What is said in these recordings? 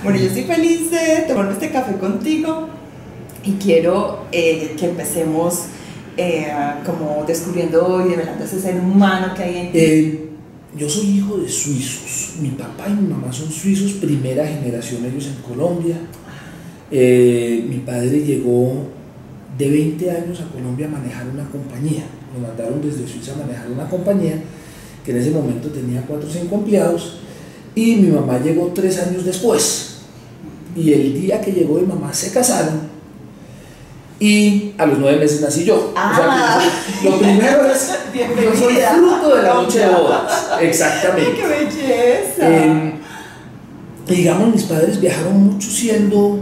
Bueno, yo estoy feliz de tomarme este café contigo y quiero que empecemos como descubriendo y develando ese ser humano que hay en ti. Yo soy hijo de suizos. Mi papá y mi mamá son suizos, primera generación ellos en Colombia. Mi padre llegó de 20 años a Colombia a manejar una compañía. Lo mandaron desde Suiza a manejar una compañía que en ese momento tenía 4 o 5 empleados, y mi mamá llegó 3 años después. Y el día que llegó mi mamá se casaron y a los 9 meses nací yo. O sea, lo primero es, yo soy fruto de la noche de bodas. Exactamente. ¡Qué belleza! Digamos, mis padres viajaron mucho siendo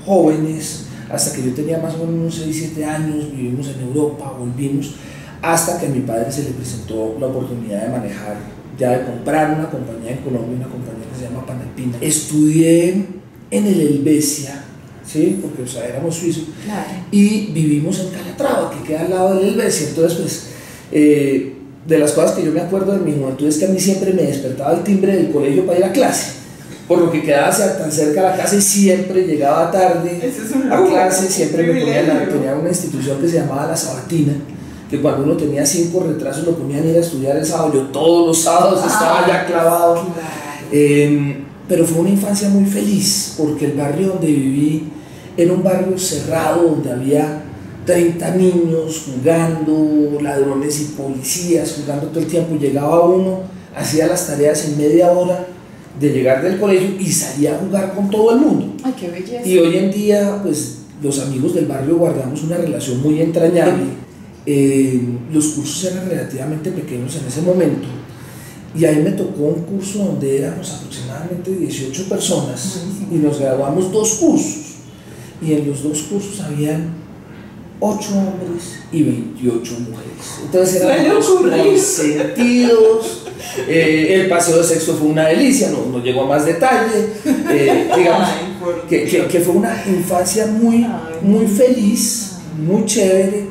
jóvenes, hasta que yo tenía más o menos 6, 7 años, vivimos en Europa, volvimos, hasta que a mi padre se le presentó la oportunidad de manejar, ya de comprar una compañía en Colombia, una compañía que se llama Panalpina. Estudié en el Helvecia, ¿sí? Porque, o sea, éramos suizos, claro. Y vivimos en Calatrava, que queda al lado del Helvecia. Entonces, pues, de las cosas que yo me acuerdo de mi juventud es que a mí siempre me despertaba el timbre del colegio para ir a clase, por lo que quedaba tan cerca de la casa y siempre llegaba tarde a clase. Siempre me tenía una institución que se llamaba La Sabatina, que cuando uno tenía 5 retrasos lo ponían a ir a estudiar el sábado. Yo todos los sábados estaba ya clavado. Claro. Pero fue una infancia muy feliz, porque el barrio donde viví era un barrio cerrado, donde había 30 niños jugando, ladrones y policías jugando todo el tiempo. Llegaba uno, hacía las tareas en media hora de llegar del colegio y salía a jugar con todo el mundo. ¡Ay, qué belleza! Y hoy en día, pues, los amigos del barrio guardamos una relación muy entrañable. Los cursos eran relativamente pequeños en ese momento, y ahí me tocó un curso donde éramos aproximadamente 18 personas. Buenísimo. Y nos graduamos 2 cursos, y en los 2 cursos habían 8 hombres y 28 mujeres. Entonces éramos consentidos. El paseo de sexo fue una delicia, no llegó a más detalle. Digamos que fue una infancia muy feliz, muy chévere,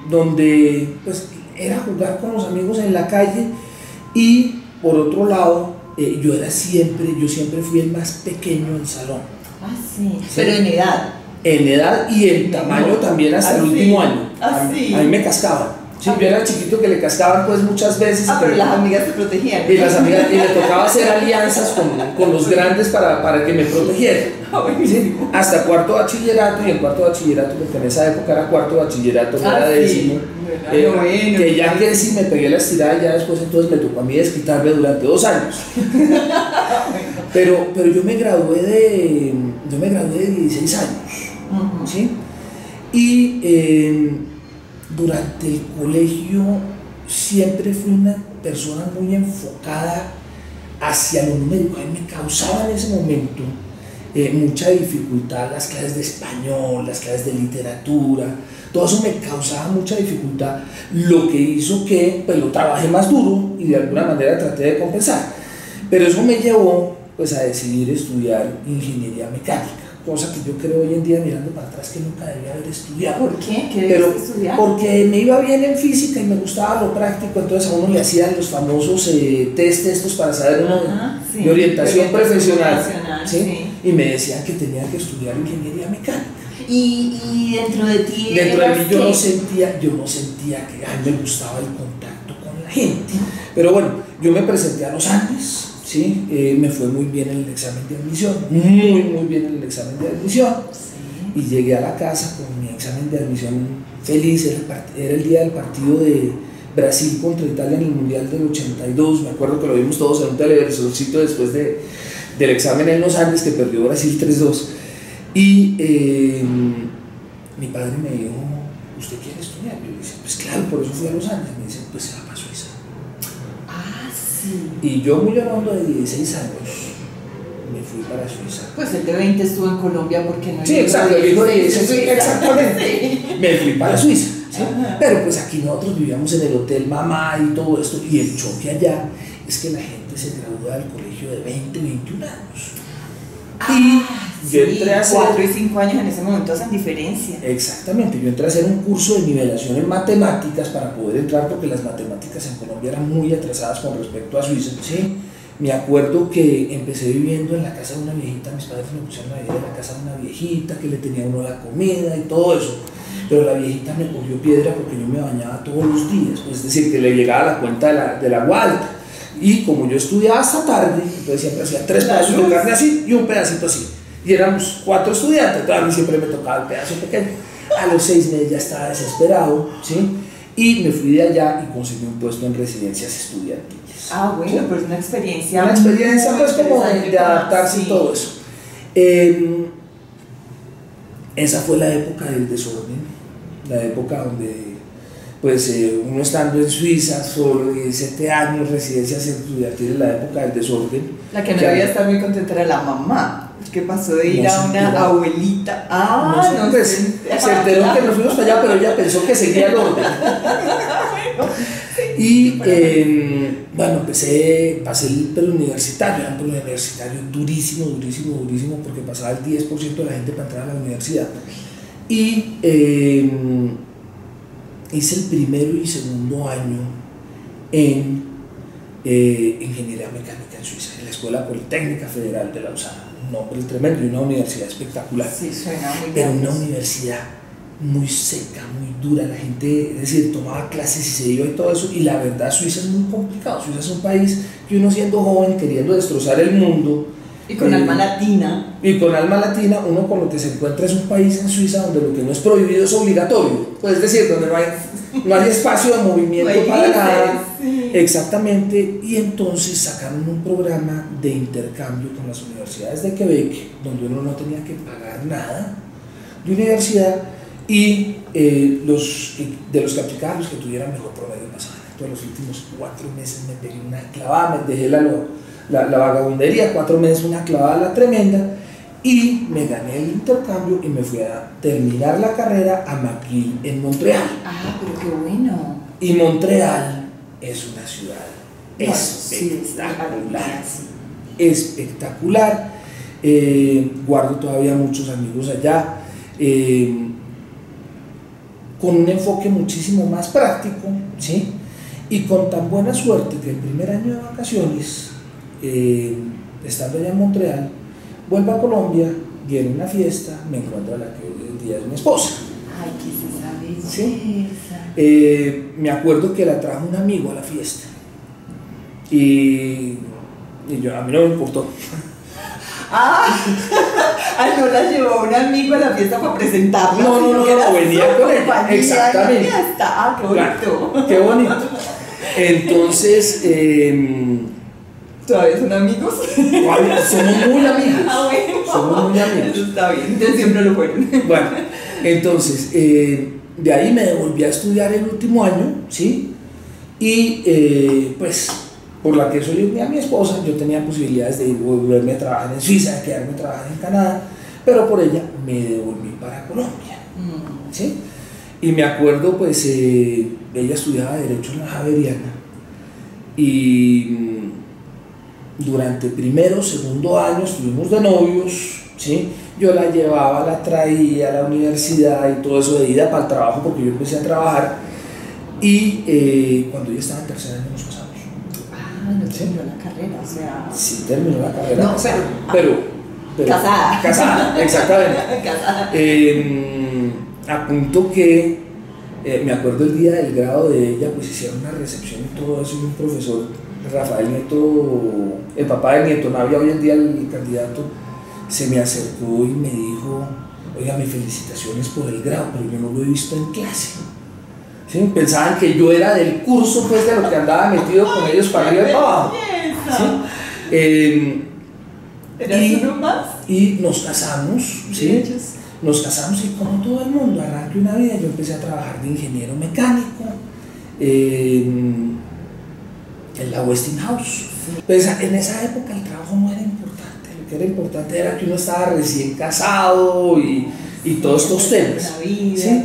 donde pues era jugar con los amigos en la calle. Y por otro lado, yo siempre fui el más pequeño del salón. Ah, sí. Pero en edad. En edad y en tamaño también, hasta el último año. A mí me cascaban. Sí, yo era chiquito que le cascaban pues muchas veces. Pero las amigas te protegían. Y las amigas, y me tocaba hacer alianzas con los grandes para que me protegieran. ¿Sí? Hasta cuarto bachillerato, y en cuarto bachillerato, porque en esa época era cuarto bachillerato, no era décimo. Que ya que sí me pegué la estirada, y ya después entonces me tocó a mí desquitarme durante 2 años. pero yo me gradué de 16 años. ¿Sí? Y durante el colegio siempre fui una persona muy enfocada hacia lo numérico. A mí me causaba en ese momento mucha dificultad las clases de español, las clases de literatura. Todo eso me causaba mucha dificultad, lo que hizo que pues, lo trabajé más duro y de alguna manera traté de compensar. Pero eso me llevó pues, a decidir estudiar ingeniería mecánica, cosa que yo creo hoy en día, mirando para atrás, que nunca debía haber estudiado. ¿Por qué? ¿Qué debiste estudiar? Porque me iba bien en física y me gustaba lo práctico. Entonces a uno le hacían los famosos test estos para saber de orientación profesional. ¿Sí? Y me decían que tenía que estudiar ingeniería mecánica. Y dentro de ti, dentro de mí yo no sentía que a mí me gustaba el contacto con la gente. Pero bueno, yo me presenté a los Andes. ¿Sí? Me fue muy bien en el examen de admisión, muy bien en el examen de admisión. Sí. Y llegué a la casa con mi examen de admisión feliz. Era el día del partido de Brasil contra Italia en el Mundial del 82. Me acuerdo que lo vimos todos en un televisorcito después del examen en los Andes, que perdió Brasil 3-2. Y mi padre me dijo: ¿usted quiere estudiar? Yo le dije: pues claro, por eso fui a los Andes. Me dice: pues se va para Suiza. Sí. Y yo, muy hablando de 16 años, me fui para Suiza. Pues el de 20 estuvo en Colombia, porque no. Sí, exacto, el hijo de 16, exactamente. Me fui para Suiza. ¿Sí? Pero pues aquí nosotros vivíamos en el hotel mamá y todo esto, y el choque allá es que la gente se gradúa del colegio de 20, 21 años. Y yo entré a hacer 4 y 5 años en ese momento hacen diferencia. Exactamente, yo entré a hacer un curso de nivelación en matemáticas para poder entrar, porque las matemáticas en Colombia eran muy atrasadas con respecto a Suiza, ¿sí? Me acuerdo que empecé viviendo en la casa de una viejita, mis padres me pusieron a vivir en la casa de una viejita que le tenía a uno la comida y todo eso, pero la viejita me cogió piedra porque yo me bañaba todos los días, pues, es decir, que le llegaba la cuenta del agua alta, y como yo estudiaba hasta tarde, entonces siempre hacía 3 pedazos de carne así y un pedacito así, y éramos 4 estudiantes, entonces a mí siempre me tocaba el pedazo pequeño. A los 6 meses ya estaba desesperado, ¿sí? Y me fui de allá y conseguí un puesto en residencias estudiantiles. Ah, bueno, ¿sí? pues una experiencia. Una experiencia, pues, como de adaptarse y todo eso. Esa fue la época del desorden, la época donde, pues, uno estando en Suiza, solo 17 años, residencias estudiantiles, la época del desorden. La que no debía estar muy contenta era la mamá. Que pasó de ir a una abuelita. No, pues, se enteró que nos fuimos para allá, pero ella pensó que seguía el orden. Y bueno, pasé el preuniversitario, era un preuniversitario durísimo, porque pasaba el 10% de la gente para entrar a la universidad. Y hice el primero y segundo año en Ingeniería Mecánica en Suiza, en la Escuela Politécnica Federal de Lausana. Un nombre tremendo y una universidad espectacular. Sí, suena muy pero bien. una universidad muy seca, muy dura, la gente, es decir, tomaba clases y se iba y todo eso, y la verdad Suiza es muy complicado. Suiza es un país que uno siendo joven, queriendo destrozar el mundo, y con alma latina. Y con alma latina, uno con lo que se encuentra es un país en Suiza donde lo que no es prohibido es obligatorio, pues es decir, donde no hay espacio de movimiento para nada. Sí. Exactamente, y entonces sacaron un programa de intercambio con las universidades de Quebec, donde uno no tenía que pagar nada de universidad, y de los que aplicaban, los que tuvieran mejor promedio pasaban. Entonces los últimos 4 meses me pegué una clavada, me dejé la vagabundería, 4 meses una clavada tremenda, y me gané el intercambio y me fui a terminar la carrera a McGill en Montreal. Ah, pero qué bueno. Y Montreal es una ciudad Sí, espectacular, sí. espectacular. Guardo todavía muchos amigos allá, con un enfoque muchísimo más práctico, ¿sí? Y con tan buena suerte que el primer año de vacaciones, estando allá en Montreal, vuelvo a Colombia y en una fiesta me encuentro a la que hoy en día es mi esposa. Ay, qué es esa belleza. ¿Sí? Me acuerdo que la trajo un amigo a la fiesta y a mí no me importó. No la llevó un amigo a la fiesta para presentarla. No, venía con ella. Exactamente. Qué bonito. Claro, qué bonito. Entonces, ¿todavía son amigos? somos muy amigos. Bueno. Somos muy amigos. Eso está bien, entonces siempre lo fueron. Bueno, entonces, de ahí me devolví a estudiar el último año, ¿sí? Y pues, por la que soy a mi esposa, yo tenía posibilidades de volverme a trabajar en Suiza, de quedarme a trabajar en Canadá, pero por ella me devolví para Colombia, ¿sí? Y me acuerdo, pues, ella estudiaba Derecho en la Javeriana, y durante primero, segundo año estuvimos de novios, ¿sí? Yo la llevaba, la traía a la universidad y todo eso, de ida para el trabajo, porque yo empecé a trabajar, y cuando ella estaba en tercer año nos casamos. No terminó la carrera, o sea. Sí, terminó la carrera. No, pero casada. Casada, exactamente. Casada. A punto que me acuerdo el día del grado de ella, pues hicieron una recepción y todo eso, y un profesor, Rafael Nieto, el papá de Nieto, no había hoy en día el candidato, se me acercó y me dijo: oiga, mis felicitaciones por el grado, pero yo no lo he visto en clase. ¿Sí? Pensaban que yo era del curso, pues, de lo que andaba metido con ellos para arriba y para abajo. ¿Sí? ¿Eras uno más? Y nos casamos, ¿sí? Nos casamos, y como todo el mundo, arranqué una vida. Yo empecé a trabajar de ingeniero mecánico en la Westinghouse. Pues en esa época el trabajo no era importante, lo que era importante era que uno estaba recién casado y todos estos temas. ¿Sí?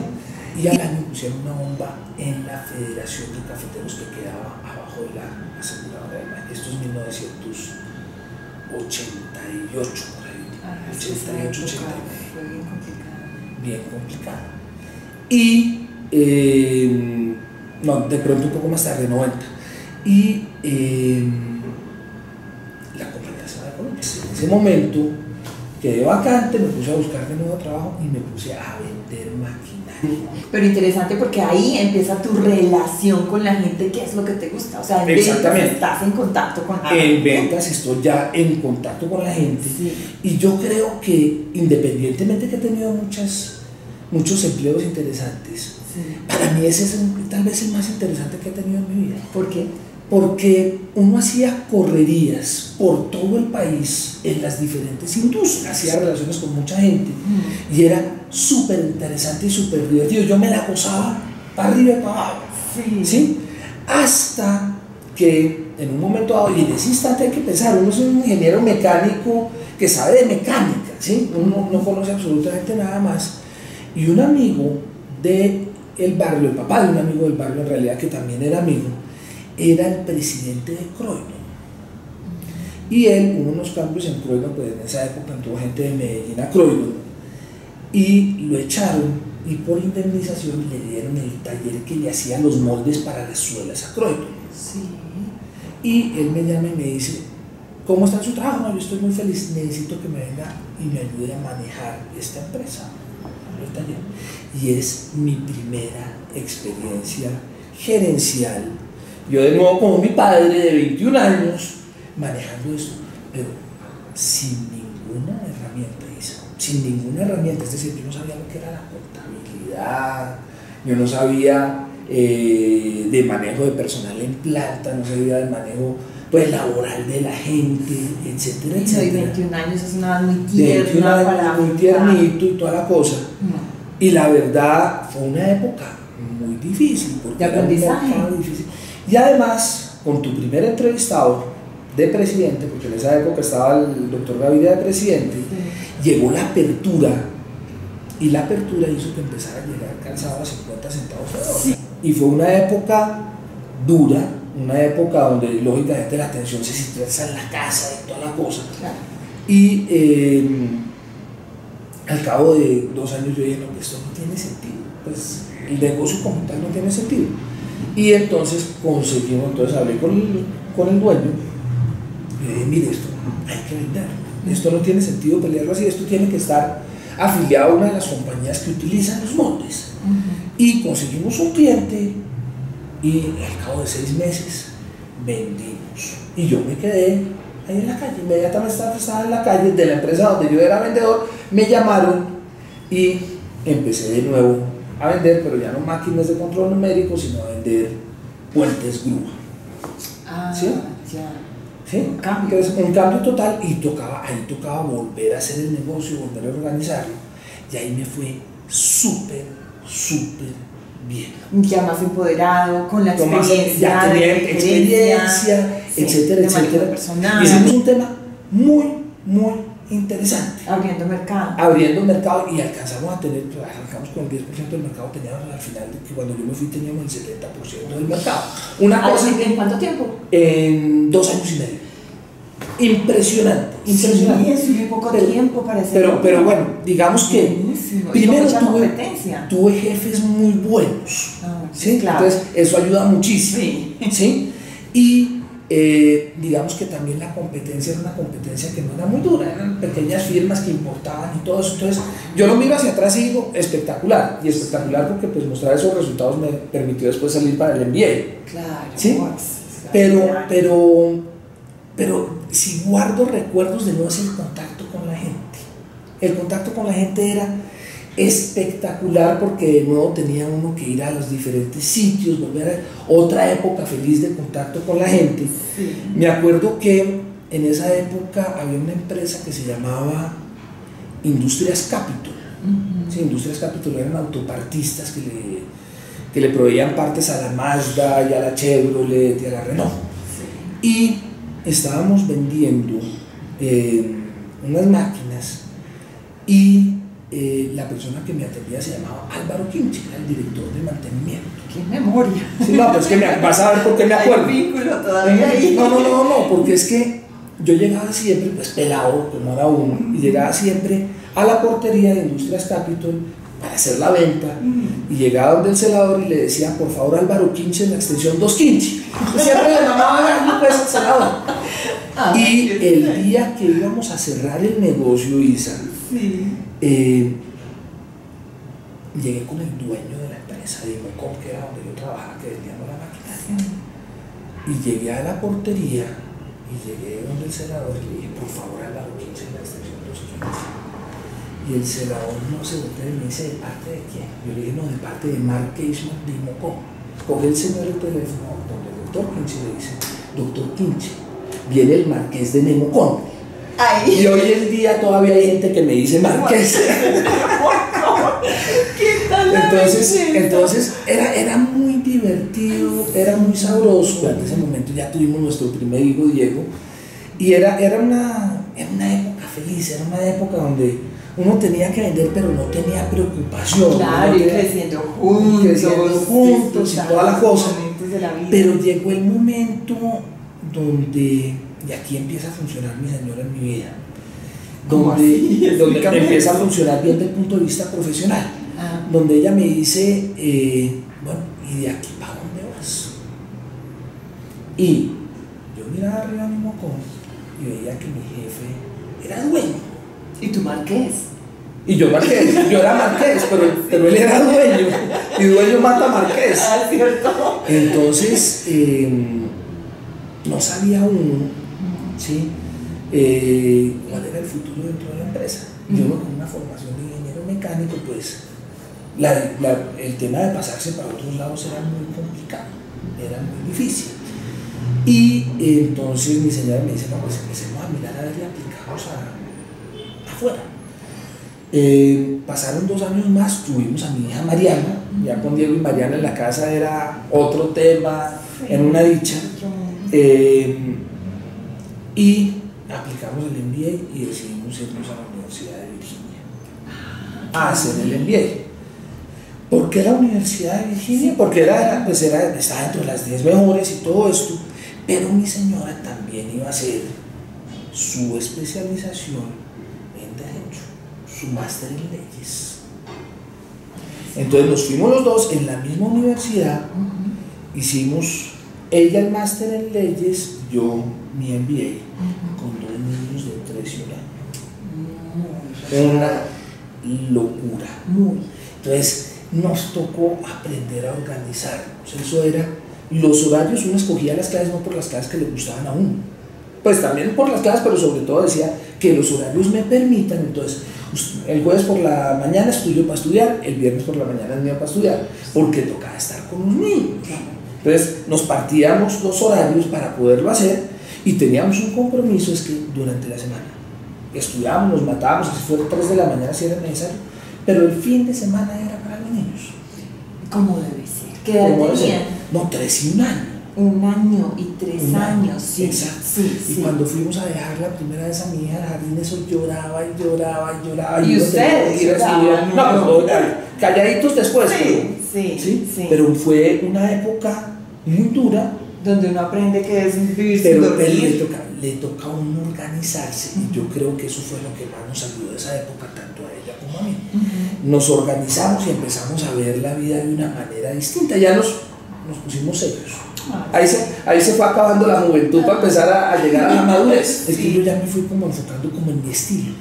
Y al año pusieron una bomba en la Federación de Cafeteros que quedaba abajo de la aseguradora del Maine. Esto es 1988, por ahí. 88, 89. Fue bien complicado. Bien complicado. Y, no, de pronto un poco más tarde, 90. Y pues en ese momento quedé vacante, me puse a buscar de nuevo trabajo y me puse a vender maquinaria. Pero interesante porque ahí empieza tu relación con la gente, qué es lo que te gusta. O sea, en ventas estás en contacto con la gente. En ventas estoy ya en contacto con la gente. Sí. Y yo creo que independientemente que he tenido muchos empleos interesantes, sí, para mí ese es tal vez el más interesante que he tenido en mi vida. ¿Por qué? Porque uno hacía correrías por todo el país en las diferentes industrias, hacía relaciones con mucha gente y era súper interesante y súper divertido. Yo me la gozaba para arriba y para abajo, sí. ¿Sí? Hasta que en un momento dado, y en ese instante hay que pensar, uno es un ingeniero mecánico que sabe de mecánica, ¿sí? Uno no conoce absolutamente nada más, y un amigo del barrio, el papá de un amigo del barrio en realidad que también era amigo, era el presidente de Croydon. Y él hubo unos cambios en Croydon, pues en esa época entró gente de Medellín a Croydon y lo echaron, y por indemnización le dieron el taller que le hacía los moldes para las suelas a Croydon. Sí. Y él me llama y me dice: ¿cómo está su trabajo? No, yo estoy muy feliz, necesito que me venga y me ayude a manejar esta empresa, el taller. Y es mi primera experiencia gerencial. Yo de nuevo como mi padre de 21 años manejando esto, pero sin ninguna herramienta, Isa, sin ninguna herramienta. Es decir, yo no sabía lo que era la contabilidad, yo no sabía de manejo de personal en planta, no sabía del manejo pues laboral de la gente, etcétera, etcétera. Y 21 años es una edad muy tierna, para muy tiernito y toda la cosa. Y la verdad fue una época muy difícil, porque de aprendizaje. Era muy difícil. Y además, con tu primer entrevistado de presidente, porque en esa época estaba el doctor Gaviria de presidente, sí, llegó la apertura, y la apertura hizo que empezara a llegar calzado a 50 centavos de dólar. Sí. Y fue una época dura, una época donde lógicamente la atención se situaba en la casa y toda la cosa. Claro. Y al cabo de 2 años yo dije: no, esto no tiene sentido, pues el negocio como tal no tiene sentido. Y entonces hablé con el dueño y le dije: mire, esto hay que vender, esto no tiene sentido pelearlo así, esto tiene que estar afiliado a una de las compañías que utilizan los moldes. Y conseguimos un cliente y al cabo de 6 meses vendimos. Y yo me quedé ahí en la calle, inmediatamente estaba en la calle de la empresa donde yo era vendedor, me llamaron y empecé de nuevo a vender, pero ya no máquinas de control numérico, sino a vender puentes grúa. ¿Sí? Ya. ¿Sí? Un cambio. Entonces, un cambio total, y ahí tocaba volver a hacer el negocio, volver a organizarlo, y ahí me fue súper bien. Ya más empoderado, con la experiencia, ya tenía experiencia, sí, etcétera, etcétera. Personal. Hicimos un tema muy interesante. Abriendo mercado, y alcanzamos a tener, arrancamos con el 10% del mercado, teníamos al final, que cuando yo me fui teníamos el 70% del mercado. ¿En cuánto tiempo? En 2 años y medio. Impresionante. Sí, es muy poco tiempo para hacer. Pero bueno, digamos que buenísimo. primero tuve jefes muy buenos. ¿Sí? Claro. Entonces eso ayuda muchísimo. Sí. ¿Sí? Y digamos que también la competencia era una competencia que no era muy dura, eran pequeñas firmas que importaban y todo eso. Entonces yo lo miro hacia atrás y digo: espectacular, y espectacular porque pues mostrar esos resultados me permitió después salir para el MBA. Claro. ¿Sí? Pero si guardo recuerdos de nuevo es el contacto con la gente. El contacto con la gente era espectacular, porque de nuevo tenía uno que ir a los diferentes sitios, volver a otra época feliz de contacto con la gente. Sí. Me acuerdo que en esa época había una empresa que se llamaba Industrias Capital. Sí, Industrias Capital eran autopartistas que le proveían partes a la Mazda y a la Chevrolet y a la Renault. Sí. Y estábamos vendiendo unas máquinas, y la persona que me atendía se llamaba Álvaro Quinche, era el director de mantenimiento. ¡Qué memoria! Sí, no, pues que vas a ver por qué me acuerdo. Hay vínculo todavía ahí. No, porque es que yo llegaba siempre, pues pelado, como era uno, y llegaba siempre a la portería de Industrias Capital para hacer la venta, y llegaba donde el celador y le decía: por favor, Álvaro Quinche, en la extensión 215. Yo siempre le llamaba pues al celador. Y el día que íbamos a cerrar el negocio, Isa, llegué con el dueño de la empresa de Imocom, que era donde yo trabajaba, que vendíamos la maquinaria. Y llegué a la portería y llegué donde el celador y le dije, por favor, al lado 15 en la extensión 215. Y el celador no se voltea y me dice, ¿de parte de quién? Yo le dije, no, de parte de Mark Cashman de Imocom. Coge el señor el teléfono, donde el doctor Quinche le dice, doctor Quinche, viene el marqués de Nemocón. Ay. Y hoy en día todavía hay gente que me dice marqués. ¿Qué tal? Entonces era muy divertido, era muy sabroso. En ese momento ya tuvimos nuestro primer hijo, Diego, y era una época feliz, era una época donde uno tenía que vender, pero no tenía preocupación. Claro, y creciendo juntos y toda la cosa. Pero llegó el momento donde, y aquí empieza a funcionar mi señora en mi vida, donde empieza a funcionar bien desde el punto de vista profesional, donde ella me dice, bueno, ¿y de aquí para dónde vas? Y yo miraba arriba a mi mocón y veía que mi jefe era dueño. ¿Y tú marqués? Y yo marqués, yo era marqués, pero él era dueño, y dueño mata marqués. ¿Cierto? Entonces, no sabía uno, ¿sí? ¿Cuál era el futuro dentro de la empresa? Yo con una formación de ingeniero mecánico, pues el tema de pasarse para otros lados era muy complicado, era muy difícil. Y entonces mi señora me dice, no, pues empecemos a mirar a ver y aplicamos afuera. Pasaron 2 años más, tuvimos a mi hija Mariana, ya con Diego y Mariana en la casa era otro tema, en una dicha. Y aplicamos el MBA y decidimos irnos a la Universidad de Virginia a hacer el MBA. ¿Por qué la Universidad de Virginia? Porque estaba dentro de las 10 mejores y todo esto, pero mi señora también iba a hacer su especialización en Derecho, su máster en Leyes. Entonces nos fuimos los dos en la misma universidad, hicimos ella el máster en Leyes, yo mi MBA, con 2 niños de 3 y 1 año. Una locura. Entonces nos tocó aprender a organizarnos. Eso era, los horarios, uno escogía las clases no por las clases que le gustaban a uno, pues también por las clases, pero sobre todo decía que los horarios me permitan. Entonces el jueves por la mañana estudio para estudiar, el viernes por la mañana es mío para estudiar, porque tocaba estar con los niños. Entonces nos partíamos los horarios para poderlo hacer y teníamos un compromiso, es que durante la semana estudiábamos, nos matábamos, si fuera 3 de la mañana si era necesario, pero el fin de semana era para los niños. ¿Cómo debe ser? ¿Qué edad tenían? No, 3 y 1 año. 1 año y 3 años, sí. Exacto. Sí. Y cuando fuimos a dejar la primera vez a mi hija al jardín, eso lloraba y lloraba y lloraba. ¿Y ustedes? No, calladitos después. Sí. Pero fue una época muy dura. Donde uno aprende que es vivir sin dormir. Le toca a uno organizarse, y yo creo que eso fue lo que más nos ayudó de esa época, tanto a ella como a mí. Nos organizamos y empezamos a ver la vida de una manera distinta, ya nos pusimos serios. Ahí se fue acabando la juventud para empezar a llegar a la madurez. Es que yo ya me fui como enfocando como en mi estilo,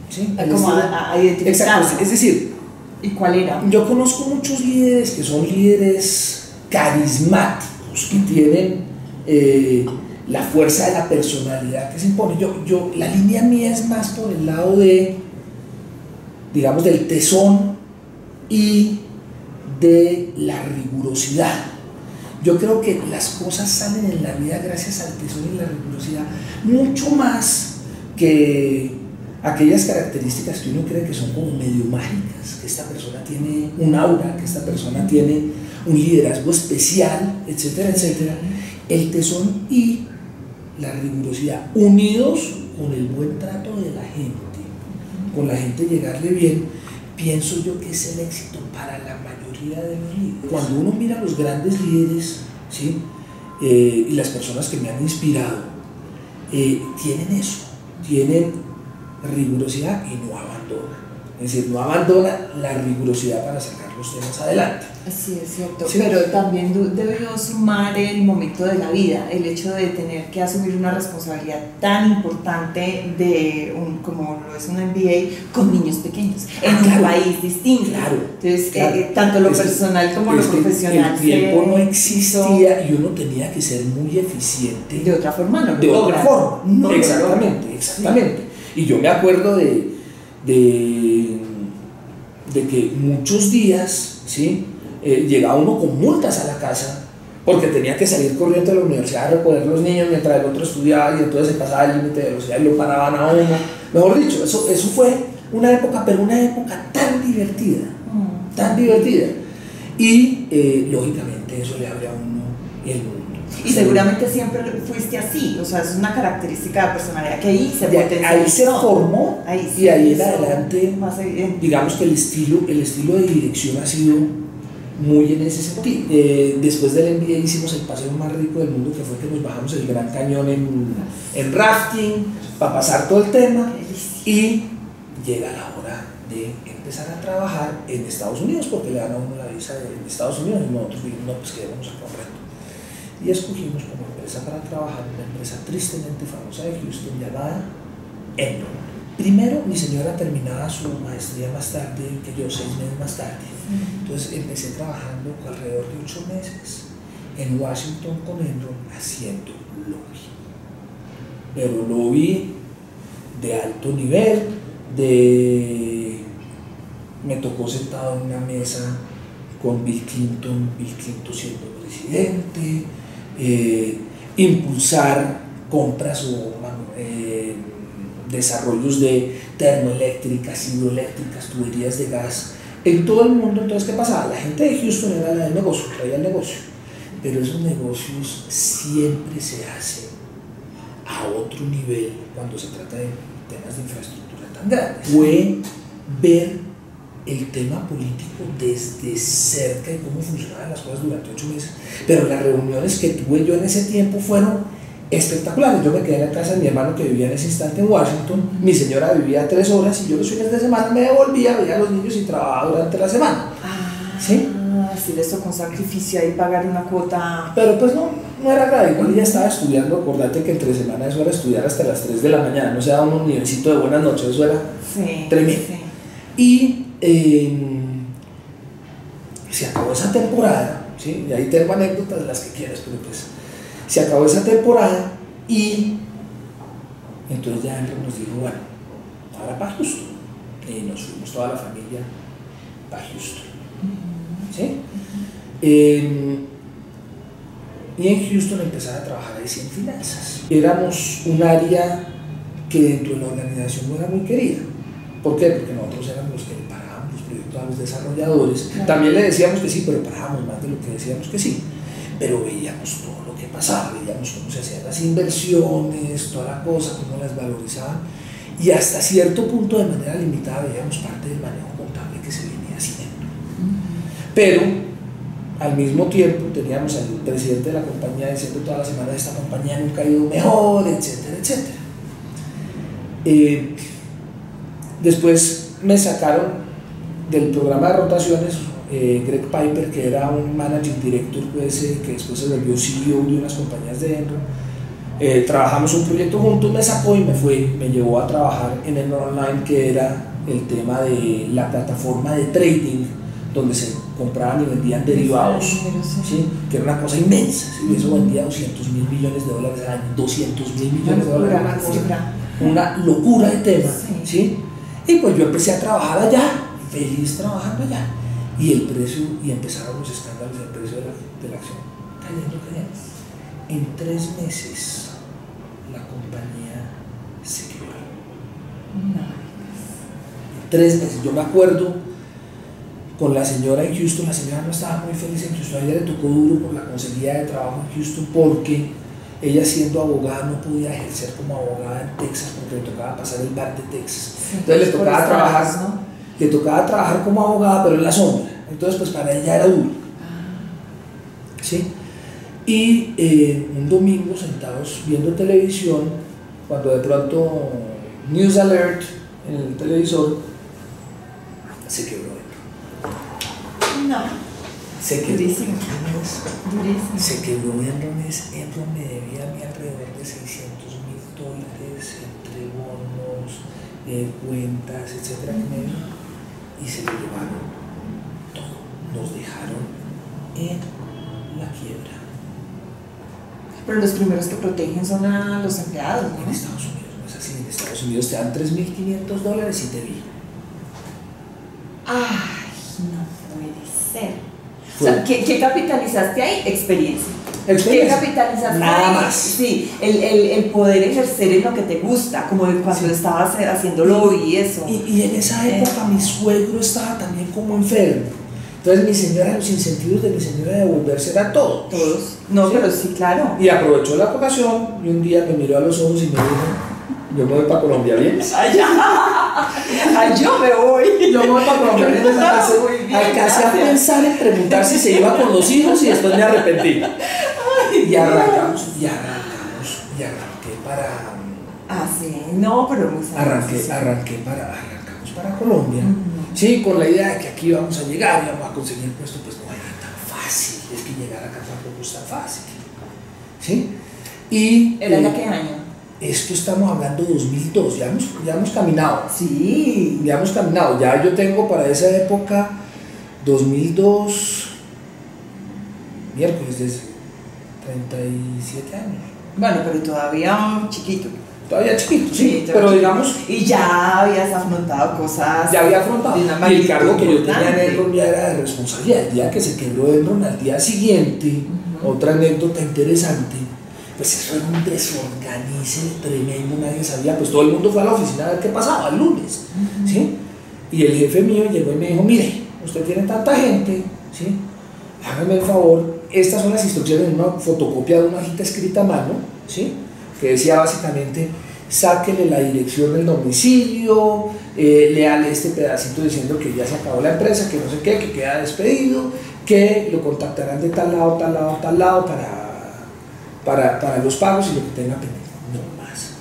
¿sí? Como a identificar. Exacto, es decir, ¿y cuál era? Yo conozco muchos líderes que son líderes carismáticos, que tienen la fuerza de la personalidad que se impone. La línea mía es más por el lado de, digamos, del tesón y de la rigurosidad. Yo creo que las cosas salen en la vida gracias al tesón y la rigurosidad, mucho más que aquellas características que uno cree que son como medio mágicas, que esta persona tiene un aura, que esta persona tiene un liderazgo especial, etcétera, etcétera. El tesón y la rigurosidad, unidos con el buen trato de la gente, con la gente llegarle bien, pienso yo que es el éxito para la mayoría de los líderes. Cuando uno mira a los grandes líderes, ¿sí? Y las personas que me han inspirado, tienen eso, tienen rigurosidad y no abandonan. Es decir, no abandona la rigurosidad para sacar los temas adelante. Sí, es cierto, Sí. pero también debió sumar el momento de la vida, el hecho de tener que asumir una responsabilidad tan importante como lo es un MBA con niños pequeños, en un país distinto. Claro, entonces, claro. tanto lo personal como lo profesional. El tiempo no existía y uno tenía que ser muy eficiente. De otra forma, no lo De otra logra. forma. No lo Exactamente, logra. exactamente. Y yo me acuerdo de que muchos días, ¿sí? Llegaba uno con multas a la casa porque tenía que salir corriendo a la universidad a recoger los niños mientras el otro estudiaba y entonces se pasaba el límite de velocidad y lo paraban a uno. Mejor dicho, eso fue una época, pero una época tan divertida, tan divertida. Y lógicamente eso le abre a uno el mundo. Y seguramente siempre fuiste así, o sea, es una característica de personalidad que ahí se potencializó. Ahí se formó y ahí en adelante, más evidente. digamos que el estilo de dirección ha sido muy en ese sentido. Después del MBA hicimos el paseo más rico del mundo, que fue que nos bajamos el Gran Cañón en rafting para pasar todo el tema, y llega la hora de empezar a trabajar en Estados Unidos, porque le dan a uno la visa de Estados Unidos y nosotros dijimos, no, pues quedemos acá un reto. Y escogimos como empresa para trabajar una empresa tristemente famosa de Houston llamada Enron. Primero, mi señora terminaba su maestría más tarde que yo, 6 meses más tarde. Entonces empecé trabajando alrededor de 8 meses en Washington con Enron haciendo lobby. Pero lobby de alto nivel, me tocó sentado en una mesa con Bill Clinton siendo presidente, impulsar compras o desarrollos de termoeléctricas, hidroeléctricas, tuberías de gas en todo el mundo. Entonces, ¿qué pasaba? La gente de Houston era la del negocio, traía el negocio, pero esos negocios siempre se hacen a otro nivel cuando se trata de temas de infraestructura tan grandes. Fue ver el tema político desde cerca y cómo funcionaban las cosas durante 8 meses, pero las reuniones que tuve yo en ese tiempo fueron espectaculares. Yo me quedé en la casa de mi hermano que vivía en ese instante en Washington, mi señora vivía 3 horas y yo los fines de semana me devolvía, veía a los niños y trabajaba durante la semana. ¿Sí? Hacer eso con sacrificio y pagar una cuota. Pero pues no era grave, igual ella estaba estudiando. Acordate que entre semana eso era estudiar hasta las 3 de la mañana, no se daba un nivelcito de buenas noches, eso era tremendo. Sí. Y se acabó esa temporada, ¿sí? Y ahí tengo anécdotas las que quieras, pero pues se acabó esa temporada y entonces ya Andrew nos dijo, bueno, ahora para Houston. Y nos fuimos toda la familia para Houston. ¿Sí? Y en Houston empezar a trabajar ahí en finanzas. Éramos un área que dentro de la organización no era muy querida. ¿Por qué? Porque nosotros éramos los que le pagábamos los proyectos a los desarrolladores. Claro. También le decíamos que sí, pero pagábamos más de lo que decíamos que sí. Pero veíamos todo lo que pasaba, veíamos cómo se hacían las inversiones, toda la cosa, cómo las valorizaban. Y hasta cierto punto, de manera limitada, veíamos parte del manejo contable que se venía haciendo. Pero al mismo tiempo teníamos al presidente de la compañía diciendo todas las semanas: esta compañía nunca ha ido mejor, etcétera, etcétera. Después me sacaron del programa de rotaciones Greg Piper, que era un managing director, pues, que después se volvió CEO de unas compañías de Enron. Trabajamos un proyecto juntos, me sacó y me llevó a trabajar en Enron Online, que era el tema de la plataforma de trading donde se compraban y vendían derivados, ¿sí? Que era una cosa inmensa, ¿sí? Eso vendía $200.000 millones al año, $200.000 millones una locura de tema, ¿sí? Y pues yo empecé a trabajar allá, feliz trabajando allá, y el precio, y empezaron los escándalos del precio de la acción cayendo. En 3 meses la compañía se quebró. En 3 meses. Yo me acuerdo con la señora en Houston. La señora no estaba muy feliz en Houston, a ella le tocó duro por la conseguida de trabajo en Houston, porque ella, siendo abogada, no podía ejercer como abogada en Texas porque le tocaba pasar el bar de Texas. Entonces le tocaba trabajar, ¿no? Le tocaba trabajar como abogada, pero en la sombra. Entonces pues para ella era duro. ¿Sí? Y un domingo, sentados viendo televisión, cuando de pronto News Alert en el televisor se quebró Enron. No. Se quebró Durísimo. Durísimo. Se quebró Enron. Enron me debía a mí alrededor de $600.000 entre bonos, cuentas, etcétera, que me dio, y se lo llevaron todo. Nos dejaron en la quiebra. Pero los primeros que protegen son a los empleados, ¿no? En Estados Unidos no es así. En Estados Unidos te dan $3.500 y te vi. Ay, no puede ser. O sea, ¿qué capitalizaste ahí? Experiencia. ¿Qué capitalizaste Nada ahí? más. Sí, el poder ejercer en lo que te gusta, como cuando estabas haciendo lobby y eso. Y en esa época mi suegro estaba también como enfermo. Entonces mi señora, los incentivos de mi señora de devolverse era todo. Todos. No, ¿sí? pero sí, claro. Y aprovechó la ocasión y un día me miró a los ojos y me dijo, yo me voy para Colombia, ¿vienes? Ay, yo me voy. Yo me voy para Colombia, ¿vienes? Alcancé a pensar en preguntar si se iba con los hijos y después me arrepentí. Y arrancamos, y arranqué para... Ah, sí, no, pero muy arrancamos para Colombia. Sí, con la idea de que aquí íbamos a llegar, íbamos a conseguir el puesto, pues no era tan fácil, es que llegar acá tampoco es tan fácil. ¿Sí? Y... ¿Era de qué año? Esto estamos hablando de 2002, ya hemos caminado. Sí. Ya hemos caminado, ya yo tengo para esa época 2002, miércoles, desde 37 años. Bueno, pero todavía chiquito. Todavía chiquito, sí, pero digamos... Y ya habías afrontado cosas... Ya había afrontado, y el cargo que yo tenía en Enron ya era de responsabilidad. El día que se quebró Enron, al día siguiente, otra anécdota interesante, pues eso era un desorganice tremendo, nadie sabía, pues todo el mundo fue a la oficina a ver qué pasaba el lunes, ¿sí? Y el jefe mío llegó y me dijo, mire, usted tiene tanta gente, ¿sí? Hágame el favor, estas son las instrucciones en una fotocopia de una hojita escrita a mano, ¿sí? Que decía básicamente, sáquele la dirección del domicilio, léale este pedacito diciendo que ya se acabó la empresa, que no sé qué, que queda despedido, que lo contactarán de tal lado para los pagos y lo que tenga pendiente. No más.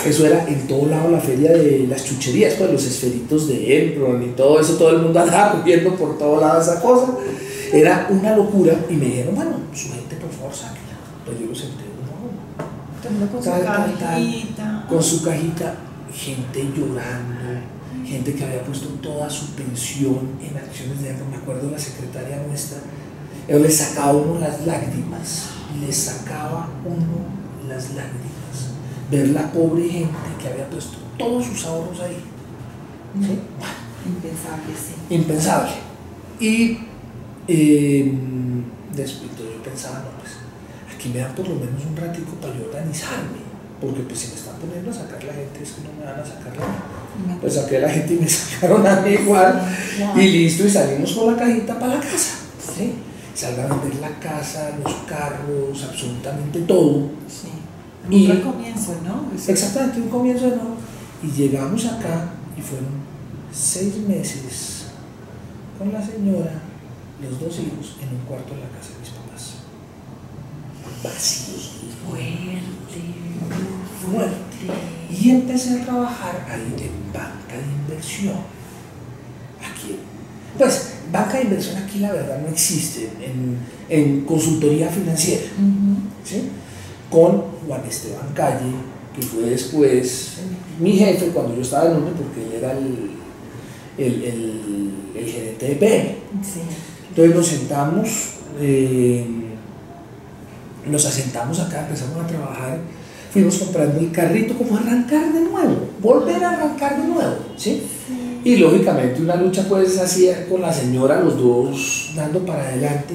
Eso era en todo lado la feria de las chucherías, pues los esferitos de Enron y todo eso, todo el mundo andaba cogiendo por todo lado esa cosa. Era una locura y me dijeron, bueno, su gente por favor sáquela. Pues yo lo senté con su cajita. Con su cajita, gente llorando, gente que había puesto toda su pensión en acciones de Enron. Me acuerdo la secretaria nuestra, él le sacaba uno las lágrimas, ver la pobre gente que había puesto todos sus ahorros ahí. ¿Sí? Impensable, sí. Impensable. Y después yo pensaba, no, pues aquí me dan por lo menos un ratico para yo organizarme, porque pues si me están poniendo a sacar la gente es que no me van a sacar la gente. Pues saqué a la gente y me sacaron a mí igual, y listo, y salimos con la cajita para la casa, ¿sí? Salgan a vender la casa, los carros, absolutamente todo. Sí. Y un comienzo, ¿no? Exactamente, un comienzo de nuevo. Y llegamos acá y fueron 6 meses con la señora, los 2 hijos, en un cuarto de la casa de mis papás. Vacíos. Fuerte. Y empecé a trabajar ahí en banca de inversión. Aquí, pues, banca de inversión aquí la verdad no existe, en consultoría financiera, ¿sí? Con Juan Esteban Calle, que fue después mi jefe cuando yo estaba en UNE, porque él era el gerente de PM. Sí. Entonces nos asentamos acá, empezamos a trabajar, fuimos comprando el carrito, como arrancar de nuevo, volver a arrancar de nuevo, ¿sí? Y lógicamente una lucha pues así con la señora, los dos dando para adelante.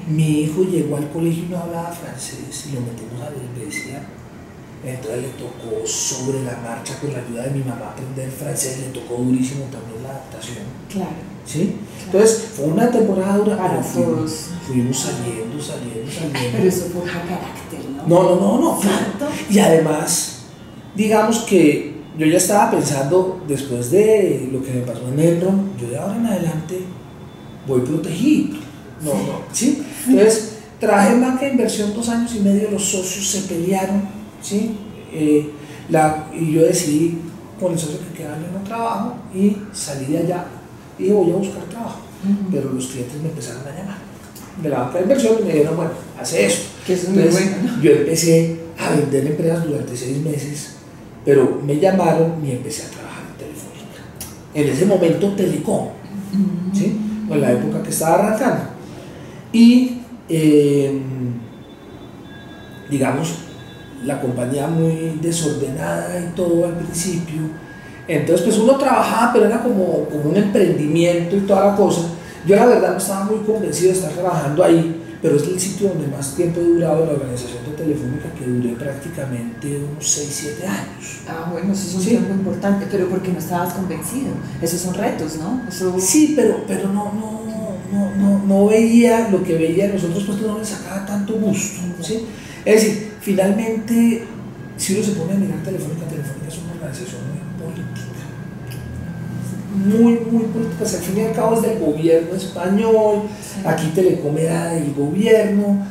Mi hijo llegó al colegio y no hablaba francés y lo metimos a la iglesia. Entonces le tocó sobre la marcha con la ayuda de mi mamá aprender francés, le tocó durísimo también la adaptación. Claro. ¿Sí? Entonces fue una temporada dura, para pero todos. fuimos saliendo. Pero eso forja carácter, ¿no? No. ¿Tanto? Y además, digamos que yo ya estaba pensando, después de lo que me pasó en Enron, yo de ahora en adelante voy protegido. ¿Sí? Entonces, trabajé en banca de inversión 2 años y medio, los socios se pelearon, ¿sí? Y yo decidí, con el socio que quedaba, yo no trabajo, y salí de allá y voy a buscar trabajo. Pero los clientes me empezaron a llamar de la banca de inversión y me dijeron, bueno, hace esto. Que eso es muy bueno, ¿no? Yo empecé a vender empresas durante 6 meses, pero me llamaron y empecé a trabajar en Telefónica. En ese momento Telecom, ¿sí? En la época que estaba arrancando. Y digamos, la compañía muy desordenada y todo al principio. Entonces pues uno trabajaba, pero era como un emprendimiento y toda la cosa. Yo la verdad no estaba muy convencido de estar trabajando ahí, pero es el sitio donde más tiempo he durado en la organización de Telefónica, que duré prácticamente unos 6, 7 años. Ah, bueno, eso es un tiempo importante, pero porque no estabas convencido. Esos son retos, ¿no? Eso... Sí, pero no veía lo que veía nosotros, pues no le sacaba tanto gusto, ¿sí? Es decir, finalmente, si uno se pone a mirar Telefónica es una organización muy política, al fin y al cabo es del gobierno español, aquí Telecom era del gobierno,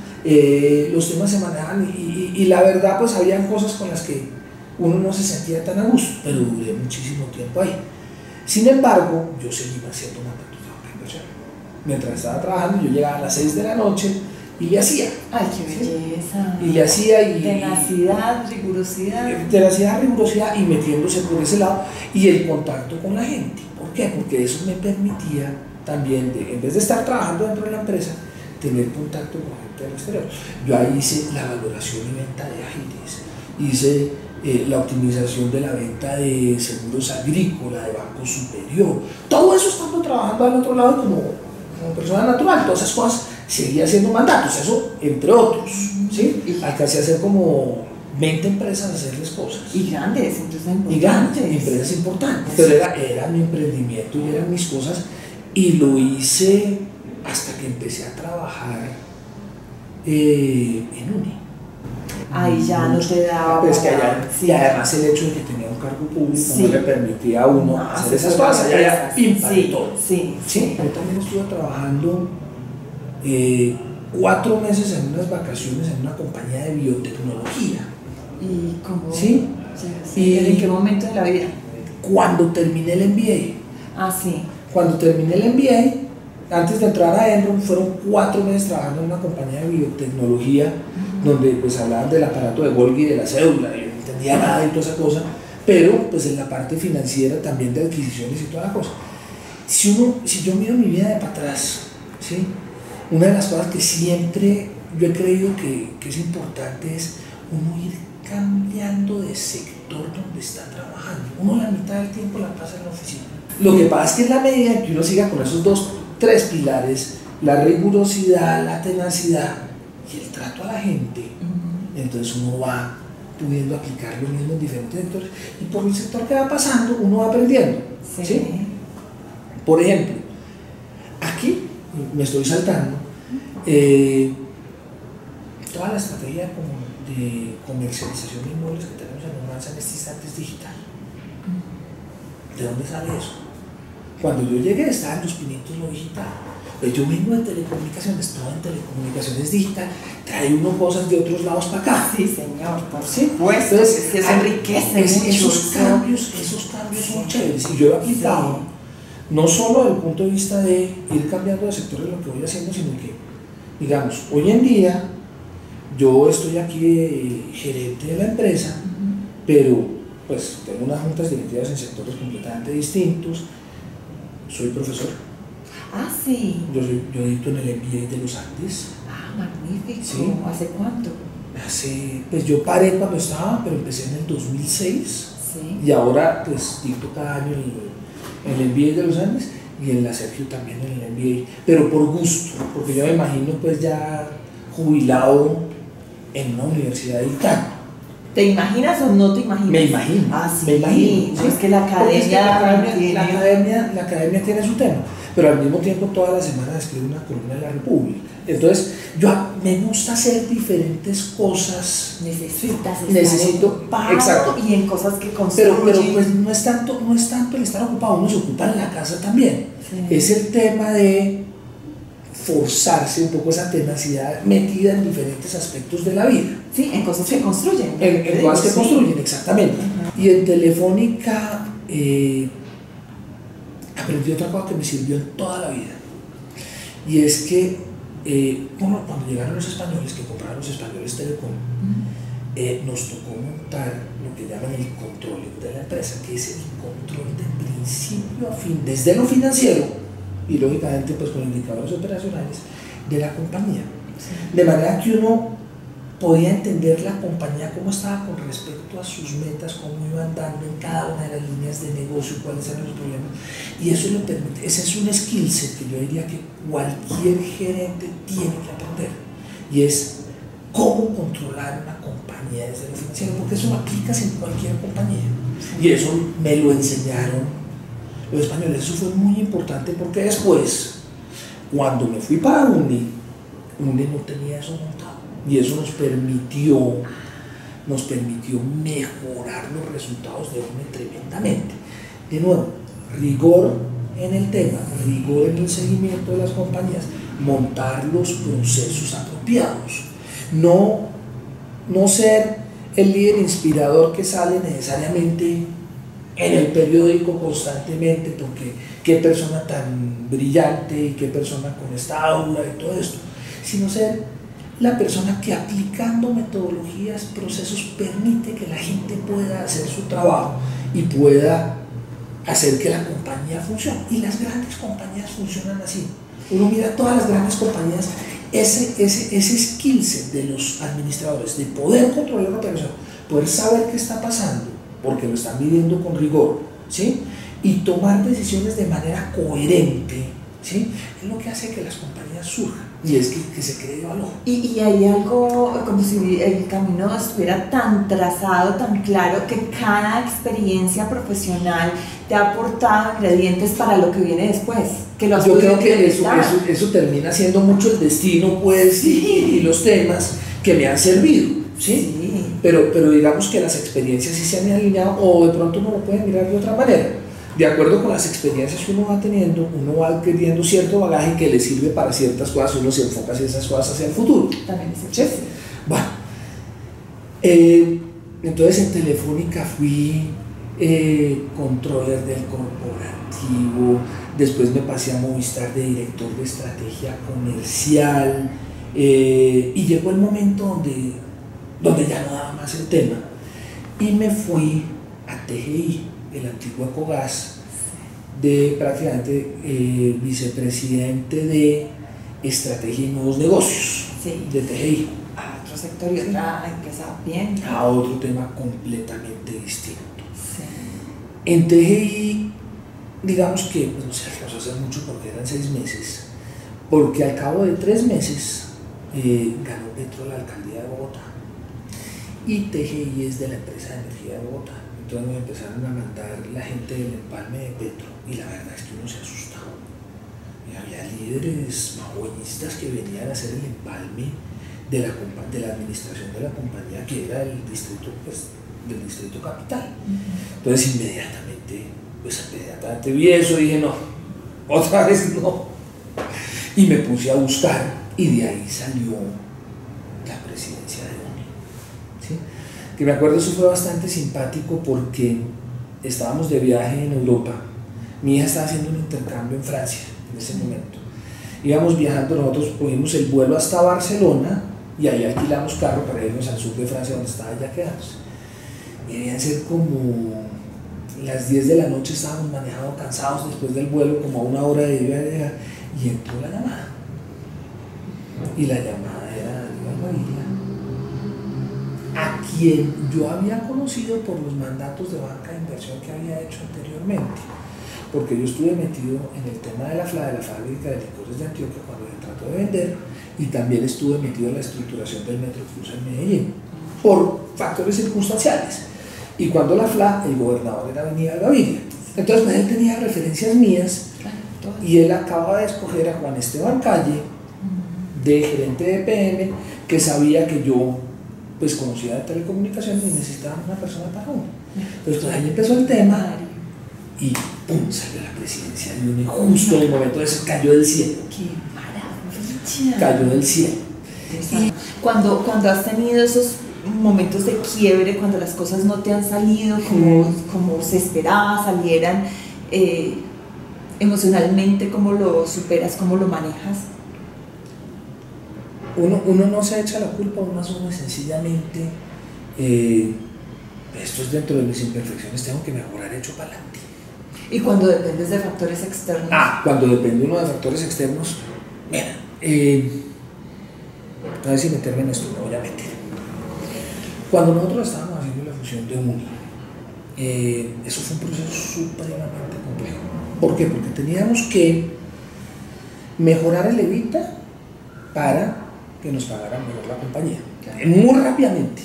los temas se manejaban y la verdad pues habían cosas con las que uno no se sentía tan a gusto, pero duré muchísimo tiempo ahí. Sin embargo, yo seguía haciendo mandatos de banca de inversión. Mientras estaba trabajando, yo llegaba a las 6 de la noche y le hacía. ¡Ay, qué belleza! Y le hacía y... Tenacidad, rigurosidad. Tenacidad, rigurosidad y metiéndose por ese lado y el contacto con la gente. ¿Por qué? Porque eso me permitía también, en vez de estar trabajando dentro de la empresa, tener contacto con gente del exterior. Yo ahí hice la valoración y venta de Agilis, hice la optimización de la venta de seguros agrícola, de Banco Superior, todo eso estando trabajando al otro lado como persona natural, todas esas cosas seguía haciendo mandatos, eso entre otros, ¿sí? Alcancé a hacer como 20 empresas, a hacerles cosas. Y grandes, empresas importantes. Y grandes, empresas importantes, pero era mi emprendimiento y eran mis cosas, y lo hice hasta que empecé a trabajar en UNI. Ahí ya no te daba. Pues que allá, sí. Y además el hecho de que tenía un cargo público no le permitía a uno hacer esas cosas, allá sí, todo. Sí. Yo también estuve trabajando 4 meses en unas vacaciones en una compañía de biotecnología. ¿Y cómo? Sí. ¿Y en qué momento de la vida? Cuando terminé el MBA. Ah, sí. Cuando terminé el MBA, antes de entrar a Enron, fueron 4 meses trabajando en una compañía de biotecnología, donde pues hablaban del aparato de Golgi, de la cédula, yo no entendía nada y toda esa cosa, pero pues en la parte financiera también de adquisiciones y toda la cosa. Si yo miro mi vida de para atrás, ¿sí? Una de las cosas que siempre yo he creído que es importante es uno ir cambiando de sector donde está trabajando. Uno la mitad del tiempo la pasa en la oficina. Lo que pasa es que en la medida en que uno siga con esos 3 pilares, la rigurosidad, la tenacidad y el trato a la gente, entonces uno va pudiendo aplicar lo mismo en diferentes sectores y por el sector que va pasando uno va aprendiendo. ¿Sí? Por ejemplo, aquí me estoy saltando toda la estrategia de comercialización de inmuebles que tenemos en Numanza en este instante es digital. ¿De dónde sale eso? Cuando yo llegué estaba en Los Pinitos lo digital. Yo vengo de telecomunicaciones, todo en telecomunicaciones digital, trae uno cosas de otros lados para acá. Sí, señor, por supuesto. Entonces, eso enriquece mucho. Esos cambios son chéveres y yo he aplicado, no solo desde el punto de vista de ir cambiando de sector de lo que voy haciendo, sino que, digamos, hoy en día yo estoy aquí de gerente de la empresa, pero pues tengo unas juntas directivas en sectores completamente distintos, soy profesor. Ah, sí. Yo edito en el MBA de los Andes. Ah, magnífico. ¿Sí? ¿Hace cuánto? Pues yo paré cuando estaba, pero empecé en el 2006. Sí. Y ahora pues dicto cada año el MBA de los Andes y en la Sergio también en el MBA, pero por gusto, porque yo me imagino pues ya jubilado en una universidad dictando. ¿Te imaginas o no te imaginas? Me imagino. Ah, sí. Me imagino. ¿Sí? Es que la academia, la academia tiene su tema, pero al mismo tiempo toda la semana escribo una columna de La República. Entonces, me gusta hacer diferentes cosas. Necesito exacto. Y en cosas que construyen. Pero pues no es tanto el estar ocupado, uno se ocupa en la casa también. Sí. Es el tema de forzarse un poco esa tenacidad metida en diferentes aspectos de la vida. Sí, en cosas que construyen. En cosas que construyen, exactamente. Y en Telefónica, aprendí otra cosa que me sirvió en toda la vida. Y es que cuando llegaron los españoles, que compraron los españoles Telecom, nos tocó montar lo que llaman el control de la empresa, que es el control de principio a fin, desde lo financiero y lógicamente pues con indicadores operacionales de la compañía. Sí. De manera que uno podía entender la compañía cómo estaba con respecto a sus metas, cómo iban dando en cada una de las líneas de negocio, cuáles eran los problemas. Y eso le permite, ese es un skill set que yo diría que cualquier gerente tiene que aprender. Y es cómo controlar una compañía desde lo financiero, porque eso lo aplicas en cualquier compañía. Y eso me lo enseñaron los españoles. Eso fue muy importante porque después, cuando me fui para UNI no tenía eso montado. Y eso nos permitió mejorar los resultados de UNI tremendamente. De nuevo, rigor en el tema, rigor en el seguimiento de las compañías, montar los procesos apropiados. No ser el líder inspirador que sale necesariamente en el periódico constantemente, porque qué persona tan brillante y qué persona con esta aura y todo esto, sino ser la persona que aplicando metodologías, procesos, permite que la gente pueda hacer su trabajo y pueda hacer que la compañía funcione. Y las grandes compañías funcionan así. Uno mira todas las grandes compañías, ese skill set de los administradores, de poder controlar la operación, poder saber qué está pasando, porque lo están midiendo con rigor, ¿sí? Y tomar decisiones de manera coherente, ¿sí? Es lo que hace que las compañías surjan. Y es que se cree valor. Y hay algo como si el camino estuviera tan trazado, tan claro, que cada experiencia profesional te ha aportado ingredientes para lo que viene después. Que lo has Yo creo que eso termina siendo mucho el destino, pues, sí. y los temas que me han servido, ¿sí? Sí. Pero digamos que las experiencias sí se han alineado, o de pronto uno lo puede mirar de otra manera. De acuerdo con las experiencias que uno va teniendo, uno va adquiriendo cierto bagaje que le sirve para ciertas cosas y uno se enfoca hacia esas cosas hacia el futuro. También es ¿sí? Bueno, entonces en Telefónica fui controller del corporativo, después me pasé a Movistar de director de estrategia comercial y llegó el momento donde ya no daba más el tema y me fui a TGI, el antiguo Ecogas, de prácticamente vicepresidente de estrategia y nuevos negocios, sí. De TGI. A otro sector y otra empresa bien. A otro tema completamente distinto. Sí. En TGI, digamos que, pues no se alcanzó a hacer mucho porque eran 6 meses, porque al cabo de 3 meses ganó Petro la alcaldía de Bogotá y TGI es de la empresa de energía de Bogotá. Entonces nos empezaron a mandar la gente del empalme de Petro y la verdad es que uno se asustaba. Y había líderes magoñistas que venían a hacer el empalme de la administración de la compañía, que era del distrito capital. Entonces inmediatamente vi eso y dije no, otra vez no. Y me puse a buscar y de ahí salió la presidencia de UNI. ¿Sí? Que me acuerdo, eso fue bastante simpático porque estábamos de viaje en Europa. Mi hija estaba haciendo un intercambio en Francia en ese momento. Íbamos viajando, nosotros cogimos el vuelo hasta Barcelona y ahí alquilamos carro para irnos al sur de Francia donde estaba ya quedados. Y debían ser como las 10 de la noche, estábamos manejando cansados después del vuelo, como a 1 hora de viaje, y entró la llamada. Y la llamada era de Iván Gaviria, a quien yo había conocido por los mandatos de banca de inversión que había hecho anteriormente, porque yo estuve metido en el tema de la FLA, de la fábrica de licores de Antioquia, cuando se trató de vender, y también estuve metido en la estructuración del Metro Plus en Medellín, por factores circunstanciales. Y cuando la FLA, el gobernador era Aníbal Gaviria. Entonces pues, él tenía referencias mías, y él acaba de escoger a Juan Esteban Calle, de gerente de PM, que sabía que yo pues conocía de telecomunicaciones y necesitaba una persona para uno. Entonces pues, ahí empezó el tema y ¡pum! Salió la presidencia de UNI justo en el momento de eso, cayó del cielo. ¡Qué maravilla! Cayó del cielo. Y cuando has tenido esos momentos de quiebre, cuando las cosas no te han salido como se esperaba salieran, Emocionalmente, ¿cómo lo superas? ¿Cómo lo manejas? Uno no se echa la culpa, uno asume sencillamente, esto es dentro de mis imperfecciones, tengo que mejorar, hecho para adelante. ¿Y cuando dependes de factores externos? Cuando depende uno de factores externos, mira, a ver si meterme en esto, me voy a meter. Cuando nosotros estábamos haciendo la fusión de UNI, eso fue un proceso supremamente complejo. ¿Por qué? Porque teníamos que mejorar el Evita para que nos pagaran mejor la compañía, muy rápidamente.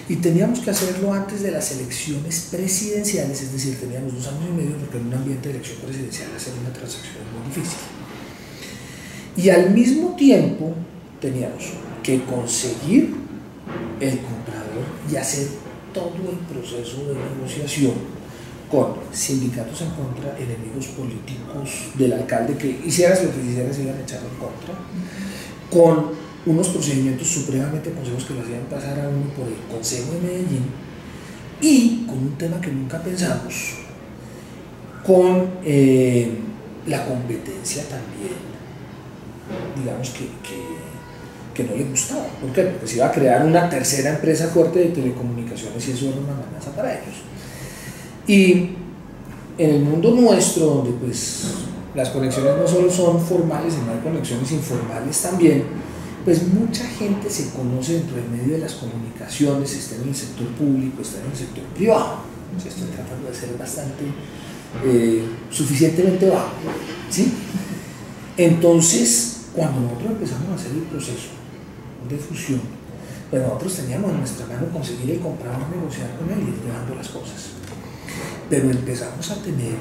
Y teníamos que hacerlo antes de las elecciones presidenciales, es decir, teníamos 2 años y medio, porque en un ambiente de elección presidencial hacer una transacción es muy difícil. Y al mismo tiempo teníamos que conseguir el comprador y hacer todo el proceso de negociación con sindicatos en contra, enemigos políticos del alcalde que hicieras lo que hicieras iban a echarlo en contra, con unos procedimientos supremamente consejos que lo hacían pasar a uno por el Consejo de Medellín, y con un tema que nunca pensamos, con la competencia también, digamos que no le gustaba. ¿Por qué? Porque se iba a crear una tercera empresa fuerte de telecomunicaciones y eso era una amenaza para ellos. Y en el mundo nuestro, donde pues las conexiones no solo son formales, sino hay conexiones informales también, pues mucha gente se conoce dentro del medio de las comunicaciones, está en el sector público, está en el sector privado. Entonces, estoy tratando de ser bastante, suficientemente bajo, ¿sí? Entonces, cuando nosotros empezamos a hacer el proceso de fusión, pues nosotros teníamos en nuestra mano conseguir el comprador, negociar con él y ir llevando las cosas. Pero empezamos a tener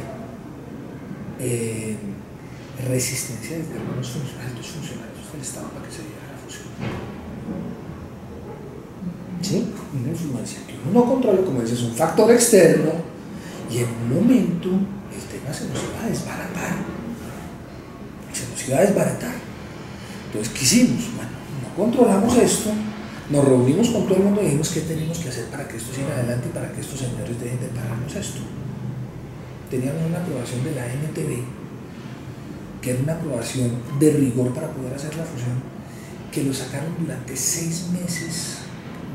resistencia desde algunos altos funcionarios del Estado para que se diera la fusión. ¿Sí? Una influencia que uno no controla, como dices, un factor externo, y en un momento el tema se nos iba a desbaratar. Entonces, ¿qué hicimos? Bueno, no controlamos esto, nos reunimos con todo el mundo y dijimos qué tenemos que hacer para que esto siga adelante y para que estos señores dejen de pagarnos esto. Teníamos una aprobación de la NTV, que era una aprobación de rigor para poder hacer la fusión, que lo sacaron durante 6 meses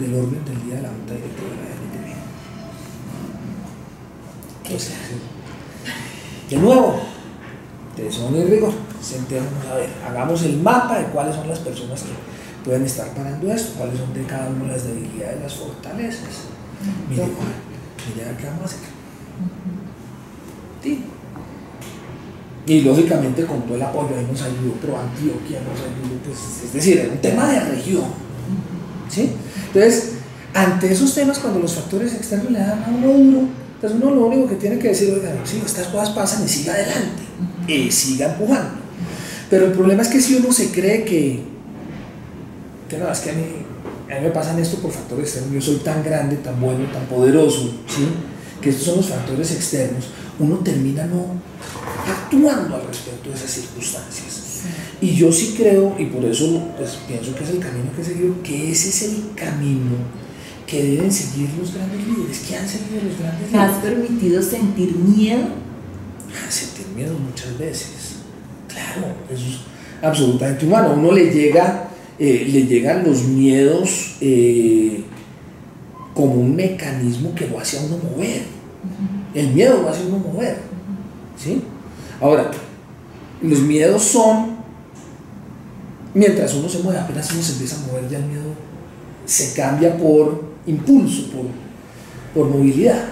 del orden del día de la Junta Directiva de la NTV. Entonces, de nuevo, de eso no hay rigor. Sentémonos a ver, hagamos el mapa de cuáles son las personas que pueden estar pagando esto, cuáles son de cada una de las debilidades, las fortalezas. Mire, mire, ¿qué vamos a hacer? Sí. Y lógicamente con todo el apoyo, ahí nos ayudó ProAntioquia, nos ayudó, pues, es decir, era un tema de región. ¿Sí? Entonces, ante esos temas, cuando los factores externos le dan a uno duro, pues uno lo único que tiene que decir, oiga, sí, estas cosas pasan y siga adelante, y siga empujando. Pero el problema es que si uno se cree que no, es que a mí me pasan esto por factores externos, yo soy tan grande, tan bueno, tan poderoso, ¿sí? Que estos son los factores externos, uno termina no actuando al respecto de esas circunstancias. Sí. Y yo sí creo, y por eso pues, pienso que es el camino que he seguido, que ese es el camino que deben seguir los grandes líderes, que han seguido los grandes líderes. ¿Te has permitido sentir miedo? Sentir miedo muchas veces, claro, eso es absolutamente humano. A uno le llegan los miedos como un mecanismo que lo hace a uno mover. El miedo lo hace a uno mover, ¿sí? Ahora, los miedos son, mientras uno se mueve, apenas uno se empieza a mover, ya el miedo se cambia por impulso, por movilidad.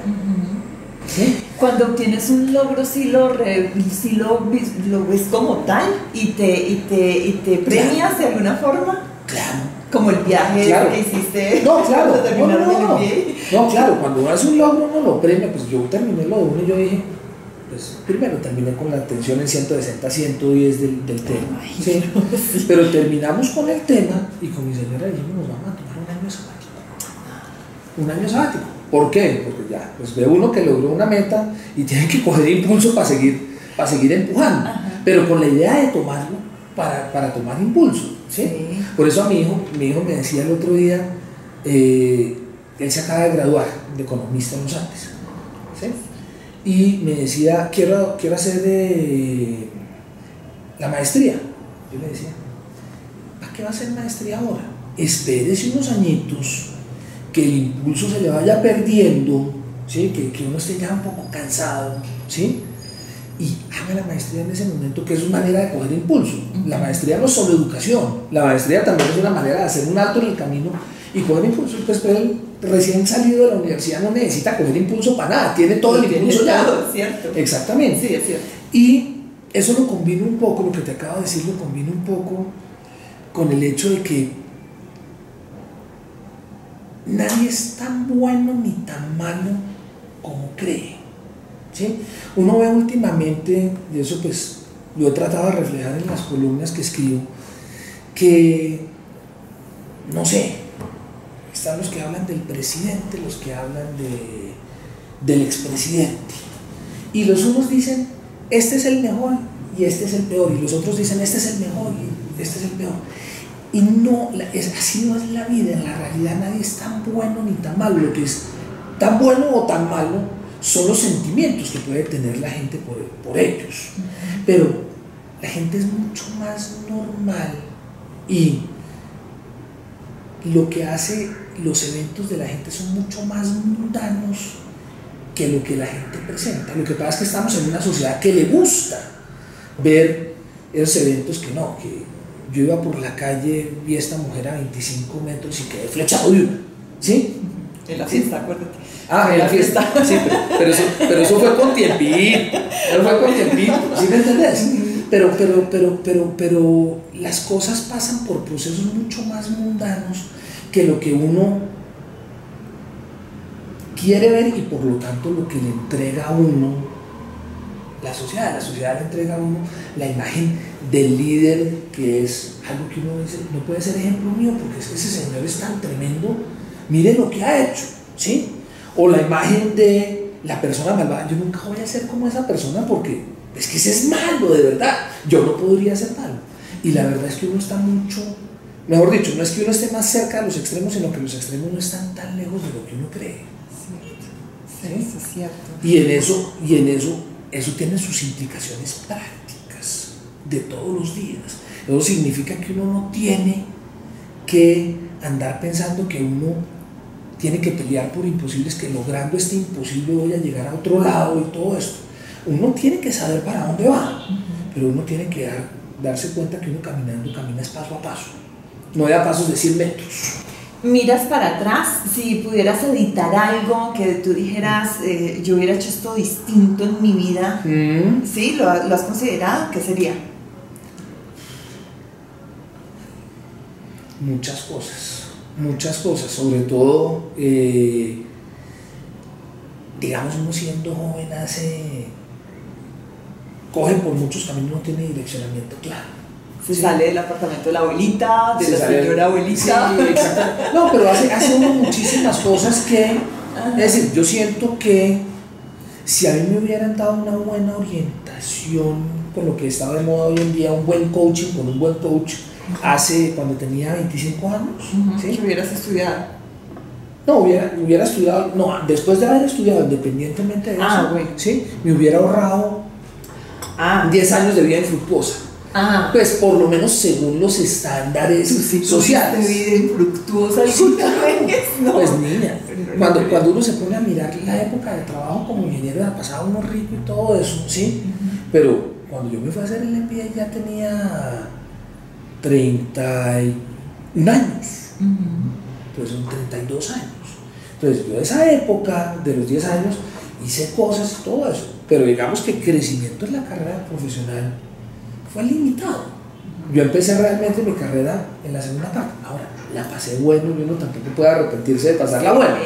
¿Sí? Cuando obtienes un logro, sí lo ves como tal y te premias de alguna forma. Claro. Como el viaje que hiciste. No, claro. No, claro, cuando uno hace un logro uno lo premia. Pues yo terminé lo de uno y yo dije, pues primero terminé con la atención en 160, 110 del tema. Ay, ¿sí? Sí. Pero terminamos con el tema y con mi señora dijimos, nos vamos a tomar un año sabático. Un año sabático. ¿Por qué? Porque ya, pues ve uno que logró una meta y tiene que coger impulso para seguir empujando. Ajá. Pero con la idea de tomarlo para tomar impulso. ¿Sí? Sí. Por eso a mi hijo me decía el otro día, él se acaba de graduar de economista en los Andes. ¿Sí? y me decía, quiero hacer la maestría. Yo le decía, ¿para qué va a hacer maestría ahora? Espérese unos añitos, que el impulso se le vaya perdiendo, ¿sí? que uno esté ya un poco cansado, ¿sí? Y haga la maestría en ese momento, que es una manera de coger impulso. La maestría no es solo educación, la maestría también es una manera de hacer un alto en el camino y coger impulso. Pues él, recién salido de la universidad, no necesita coger impulso para nada, tiene todo el impulso ya. Todo, ¿cierto? Exactamente. Sí, es cierto. Y eso lo combino un poco, lo que te acabo de decir, lo combino un poco con el hecho de que nadie es tan bueno ni tan malo como cree, ¿sí? Uno ve últimamente, y eso pues lo he tratado de reflejar en las columnas que escribo, que, no sé, están los que hablan del presidente, los que hablan del expresidente, y los unos dicen, este es el mejor y este es el peor, y los otros dicen, este es el mejor y este es el peor. Y no, así no es la vida. En la realidad nadie es tan bueno ni tan malo. Lo que es tan bueno o tan malo son los sentimientos que puede tener la gente por ellos. Pero la gente es mucho más normal, y lo que hace los eventos de la gente son mucho más mundanos que lo que la gente presenta. Lo que pasa es que estamos en una sociedad que le gusta ver esos eventos que no, que yo iba por la calle, vi a esta mujer a 25 metros y quedé flechado de una, ¿sí? En la fiesta, acuérdate. En la fiesta, sí, pero eso fue con tiempito, ¿sí me entendés? Pero las cosas pasan por procesos mucho más mundanos que lo que uno quiere ver, y por lo tanto lo que le entrega a uno la sociedad le entrega a uno la imagen del líder, que es algo que uno dice, no puede ser ejemplo mío porque es que ese señor es tan tremendo, mire lo que ha hecho, ¿sí? O la imagen de la persona malvada, yo nunca voy a ser como esa persona porque es que ese es malo, de verdad, yo no podría ser malo. Y la verdad es que uno está mucho, mejor dicho, no es que uno esté más cerca de los extremos, sino que los extremos no están tan lejos de lo que uno cree. Sí, eso es cierto. Y en eso tiene sus implicaciones prácticas de todos los días. Eso significa que uno no tiene que andar pensando que uno tiene que pelear por imposibles, que logrando este imposible voy a llegar a otro lado y todo esto. Uno tiene que saber para dónde va, pero uno tiene que darse cuenta que uno caminando caminas paso a paso, no de a pasos de 100 metros. Miras para atrás, si pudieras editar algo que tú dijeras, yo hubiera hecho esto distinto en mi vida, ¿sí? ¿Lo has considerado? ¿Qué sería? Muchas cosas, sobre todo, digamos, uno siendo joven coge por muchos caminos, no tiene direccionamiento claro. Se sale del apartamento de la abuelita, de la señora abuelita. Sí, exacto. No, pero hace uno muchísimas cosas que, es decir, yo siento que si a mí me hubieran dado una buena orientación con lo que estaba de moda hoy en día, un buen coaching con un buen coach, cuando tenía 25 años, ¿sí? ¿Qué hubieras estudiado? No, hubiera estudiado, no, después de haber estudiado, independientemente de eso, bueno. ¿sí? Me hubiera ahorrado 10 años de vida infructuosa. Pues por lo menos según los estándares sociales. De vida infructuosa. No. Pues niña, cuando uno se pone a mirar la época de trabajo como ingeniero, la pasaba uno rico y todo eso, ¿sí? Pero cuando yo me fui a hacer el MBA ya tenía 31 años, pues son 32 años. Entonces yo de esa época, de los 10 años, hice cosas y todo eso, pero digamos que el crecimiento en la carrera profesional fue limitado. Yo empecé realmente mi carrera en la segunda parte. Ahora, la pasé bueno y uno tampoco puede arrepentirse de pasarla buena,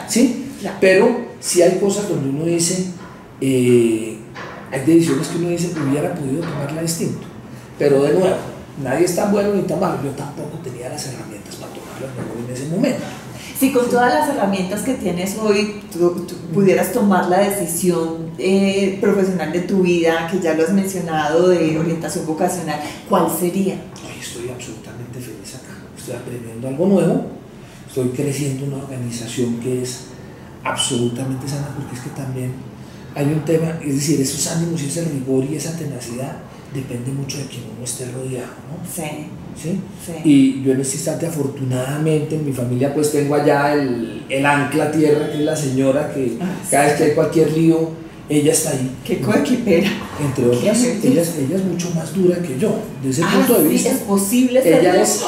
¿sí? Claro. Pero sí hay cosas donde uno dice, hay decisiones que uno dice, hubiera podido tomarla distinto. Pero de nuevo, nadie es tan bueno ni tan malo. Yo tampoco tenía las herramientas para tomarlas mejor en ese momento. Si con todas las herramientas que tienes hoy tú pudieras tomar la decisión profesional de tu vida, que ya lo has mencionado, de orientación vocacional, ¿cuál sería? Hoy estoy absolutamente feliz acá, estoy aprendiendo algo nuevo, estoy creciendo una organización que es absolutamente sana, porque es que también hay un tema, es decir, esos ánimos y ese rigor y esa tenacidad depende mucho de quien uno esté rodeado, ¿no? Sí. ¿Sí? Sí. Y yo en este instante, afortunadamente, en mi familia pues tengo allá el ancla tierra, que es la señora que cada vez que hay cualquier lío, ella está ahí. Qué coequipera. Entre otras, ella es mucho más dura que yo, desde ese punto de vista. Sí, es posible Ella es,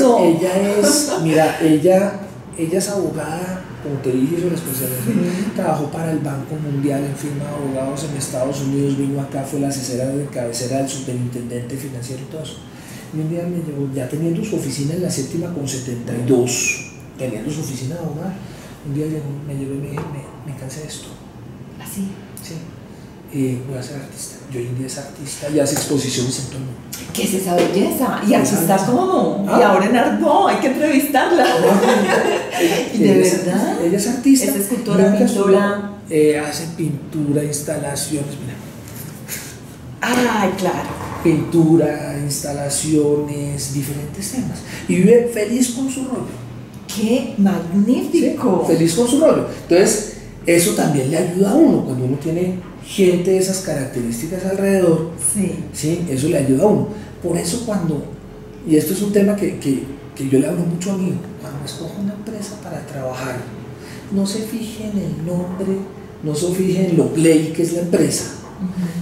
no. mira, ella es abogada, como te dije, su especialización. Trabajó para el Banco Mundial en firma de abogados en Estados Unidos, vino acá, fue la asesora de cabecera del superintendente financiero y todo eso. Y un día me llevó, ya teniendo su oficina en la séptima con 72, teniendo su oficina de abogada, un día me llevó y me dijo, me cansé de esto. ¿Así? Sí. Voy a ser artista. Yo hoy en día es artista y hace exposiciones en todo el mundo. ¿Qué es esa belleza? ¿Y artista cómo? Ah. Y ahora en Arbo, hay que entrevistarla. ¿Y de verdad? Ella es artista. Es escultora, pintora. Hace pintura, instalaciones, mira. Ay, claro. Pintura, instalaciones, diferentes temas. Y vive feliz con su rollo. ¡Qué magnífico! Sí, feliz con su rollo. Entonces, eso también le ayuda a uno cuando uno tiene gente de esas características alrededor. Sí. Sí, eso le ayuda a uno. Por eso y esto es un tema que yo le hablo mucho a mí, cuando escojo una empresa para trabajar, no se fije en el nombre, no se fije en lo play que es la empresa,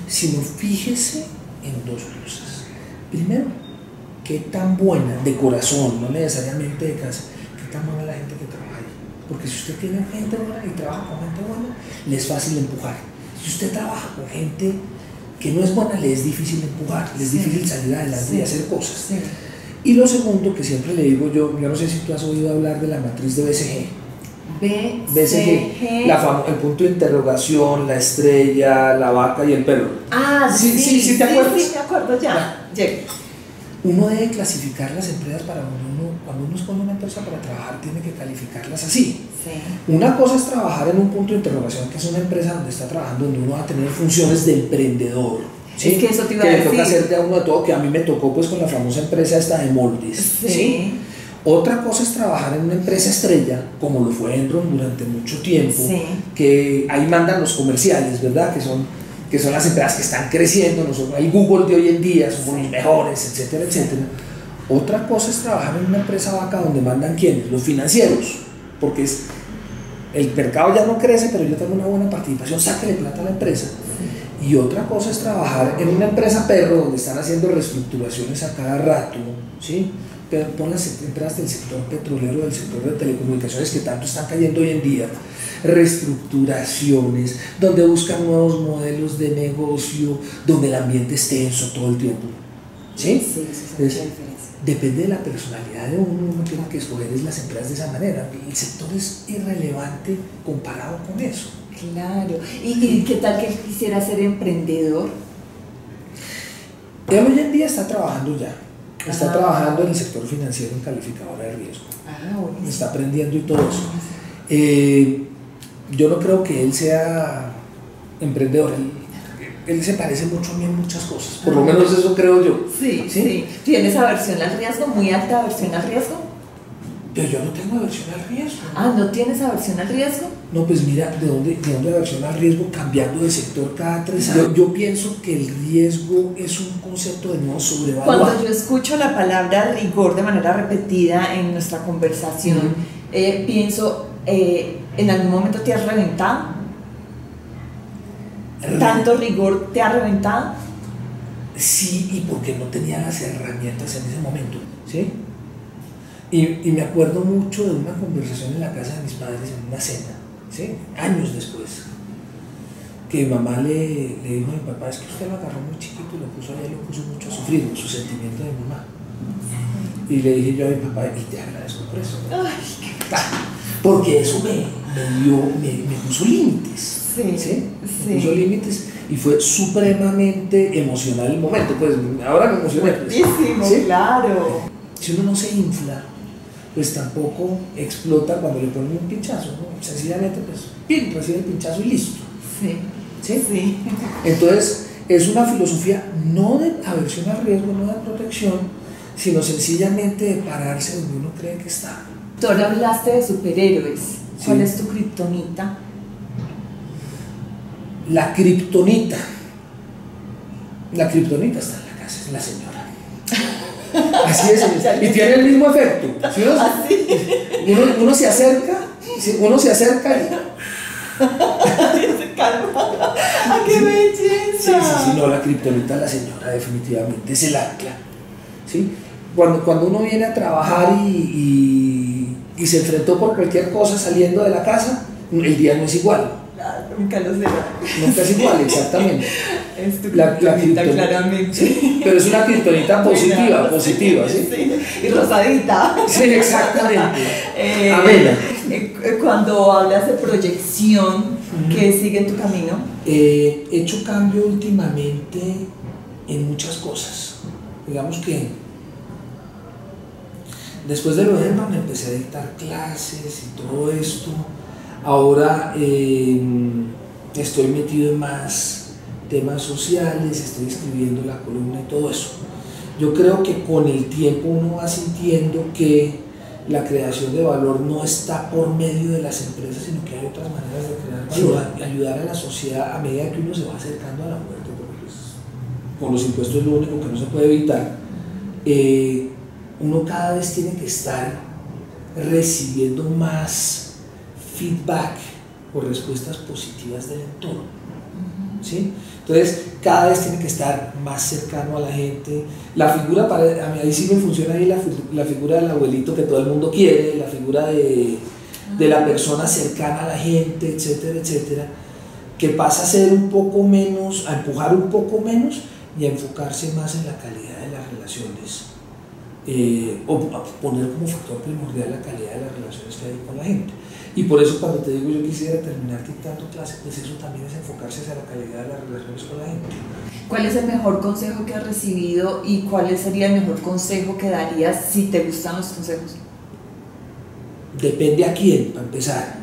sino fíjese en dos cosas. Primero, qué tan buena, de corazón, no necesariamente de casa, qué tan buena es la gente que trabaja ahí. Porque si usted tiene gente buena y trabaja con gente buena, le es fácil empujar. Si usted trabaja con gente que no es buena, le es difícil empujar, le es difícil salir adelante y hacer cosas. Sí. Y lo segundo, que siempre le digo yo no sé si tú has oído hablar de la matriz de BCG. BCG, el punto de interrogación, la estrella, la vaca y el perro. Sí, ¿te acuerdas? Sí, me acuerdo ya. Uno debe clasificar las empresas cuando uno escoge una empresa para trabajar, tiene que calificarlas así. Sí. Una cosa es trabajar en un punto de interrogación, que es una empresa donde está trabajando, donde uno va a tener funciones de emprendedor. ¿Sí? Es que eso te iba a decir. decir. Que le toca hacerte a uno de todo, que a mí me tocó pues con la famosa empresa esta de moldes. Sí. Otra cosa es trabajar en una empresa estrella, como lo fue Enron durante mucho tiempo, que ahí mandan los comerciales, ¿verdad? Que son las empresas que están creciendo, nosotros, el Google de hoy en día, somos los mejores, etcétera, etcétera. Otra cosa es trabajar en una empresa vaca donde mandan ¿quiénes? Los financieros, porque el mercado ya no crece, pero yo tengo una buena participación, sáquele plata a la empresa. Y otra cosa es trabajar en una empresa perro donde están haciendo reestructuraciones a cada rato, ¿sí? Pon las empresas del sector petrolero, del sector de telecomunicaciones que tanto están cayendo hoy en día, reestructuraciones, donde buscan nuevos modelos de negocio, donde el ambiente es tenso todo el tiempo. ¿Sí? Sí, eso es mucha diferencia. Depende de la personalidad de uno tiene que escoger las empresas de esa manera. El sector es irrelevante comparado con eso. Claro. ¿Y qué tal que él quisiera ser emprendedor? Él hoy en día está trabajando ya. Está trabajando en el sector financiero en calificadora de riesgo. Buenísimo. Está aprendiendo y todo eso. Yo no creo que él sea emprendedor. Él se parece mucho a mí en muchas cosas. Por lo menos eso creo yo. Sí. ¿Tienes aversión al riesgo? ¿Muy alta aversión al riesgo? Pero yo no tengo aversión al riesgo. ¿No tienes aversión al riesgo? No, pues mira, ¿de dónde aversión al riesgo cambiando de sector cada 3 años? Yo pienso que el riesgo es un concepto de nuevo sobrevaluado. Cuando yo escucho la palabra rigor de manera repetida en nuestra conversación, pienso, ¿en algún momento te has reventado? ¿Tanto rigor te ha reventado? Sí, y porque no tenía las herramientas en ese momento, ¿sí? Y me acuerdo mucho de una conversación en la casa de mis padres en una cena, ¿sí? Años después, que mi mamá le dijo a mi papá, es que usted lo agarró muy chiquito y lo puso allá y lo puso mucho a sufrir, su sentimiento de mamá. Y le dije yo a mi papá, y te agradezco por eso. Porque eso me puso límites. Me puso límites y fue supremamente emocional el momento. Pues ahora me emocioné. Buenísimo, claro. Si uno no se infla, pues tampoco explota cuando le ponen un pinchazo, ¿no? Sencillamente, pues, recibe el pinchazo y listo. Sí. Entonces, es una filosofía no de aversión al riesgo, no de protección, sino sencillamente de pararse donde uno cree que está. Tú ahora hablaste de superhéroes. ¿Cuál es tu kriptonita? La kriptonita. La kriptonita está en la casa, es la señora. Así es, y tiene el mismo efecto. Si uno se acerca, y se calma. ¡Qué belleza! Sí, no, la kriptonita es la señora, definitivamente, es el ancla. ¿Sí? Cuando uno viene a trabajar y se enfrentó por cualquier cosa saliendo de la casa, el día no es igual. Nunca lo será. Nunca es igual, exactamente. Es tu kriptonita, claramente. Sí, pero es una kriptonita positiva, ¿sí? Sí, y rosadita. Sí, exactamente. Amena. Cuando hablas de proyección, ¿qué sigue en tu camino? He hecho cambio últimamente en muchas cosas. Digamos que después de lo de Herman empecé a dictar clases y todo esto. Ahora estoy metido en más temas sociales, estoy escribiendo la columna y todo eso. Yo creo que con el tiempo uno va sintiendo que la creación de valor no está por medio de las empresas, sino que hay otras maneras de crear valor, ayudar a la sociedad a medida que uno se va acercando a la muerte, porque pues, con los impuestos es lo único que no se puede evitar. Uno cada vez tiene que estar recibiendo más feedback o respuestas positivas del entorno, ¿sí? Entonces cada vez tiene que estar más cercano a la gente. La figura, a mí ahí sí me funciona ahí la figura del abuelito que todo el mundo quiere, la figura de la persona cercana a la gente, etcétera, etcétera, que pasa a ser un poco menos, a empujar un poco menos y a enfocarse más en la calidad de las relaciones, o a poner como factor primordial la calidad de las relaciones que hay con la gente. Y por eso cuando te digo yo quisiera terminar dictando clases, pues eso también es enfocarse hacia la calidad de las relaciones con la gente. ¿Cuál es el mejor consejo que has recibido y cuál sería el mejor consejo que darías si te gustan los consejos? Depende a quién, para empezar.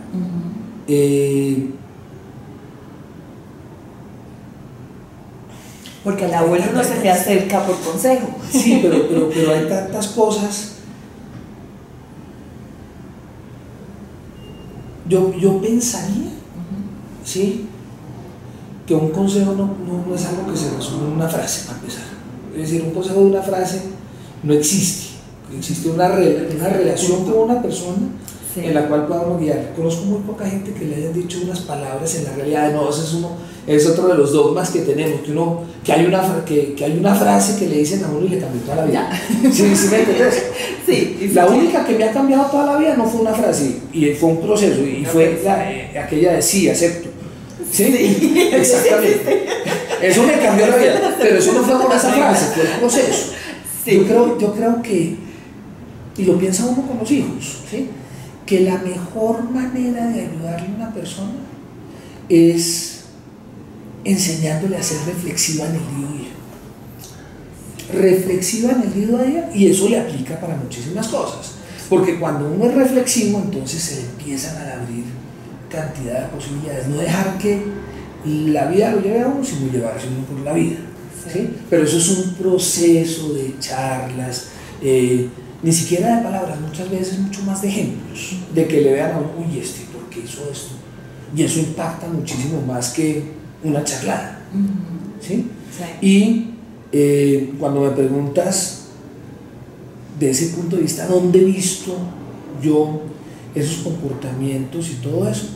Porque al abuelo no se le acerca por consejo. Sí, pero hay tantas cosas. Yo pensaría, ¿sí?, que un consejo no es algo que se resume en una frase, para empezar. Es decir, un consejo de una frase no existe. Existe una relación con una persona, sí, en la cual podamos guiar. Conozco muy poca gente que le hayan dicho unas palabras en la realidad. No, es otro de los dogmas que tenemos, que hay una frase que le dicen a uno y le cambió toda la vida. ¿Sí me entiendes? Sí, la única que me ha cambiado toda la vida no fue una frase, y fue un proceso, y fue aquella de sí, acepto. ¿Sí? Exactamente. Eso me cambió la vida, pero eso no fue por esa frase, fue el proceso. Sí. Yo creo que, y lo piensa uno con los hijos, ¿sí?, que la mejor manera de ayudarle a una persona es enseñándole a ser reflexiva en el día a día. Reflexiva en el día a día, y eso le aplica para muchísimas cosas, porque cuando uno es reflexivo, entonces se le empiezan a abrir cantidad de posibilidades, no dejar que la vida lo lleve a uno, sino llevarse uno por la vida, ¿sí? Pero eso es un proceso de charlas, ni siquiera de palabras, muchas veces mucho más de ejemplos, de que le vean a uno, uy, ¿por qué hizo esto? Y eso impacta muchísimo más que una charlada, ¿sí? Sí. Y cuando me preguntas de ese punto de vista, ¿dónde he visto yo esos comportamientos y todo eso?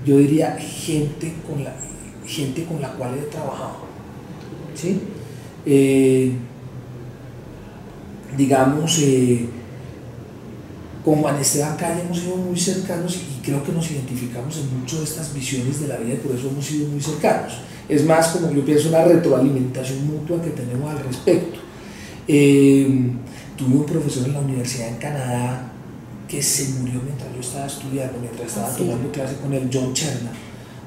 Yo diría gente con la cual he trabajado, ¿sí? Digamos, con Juan Esteban Calle hemos sido muy cercanos y creo que nos identificamos en muchas de estas visiones de la vida, y por eso hemos sido muy cercanos. Es más, como yo pienso, una retroalimentación mutua que tenemos al respecto. Tuve un profesor en la universidad en Canadá que se murió mientras yo estaba estudiando, mientras estaba tomando clase con él, John Cherna,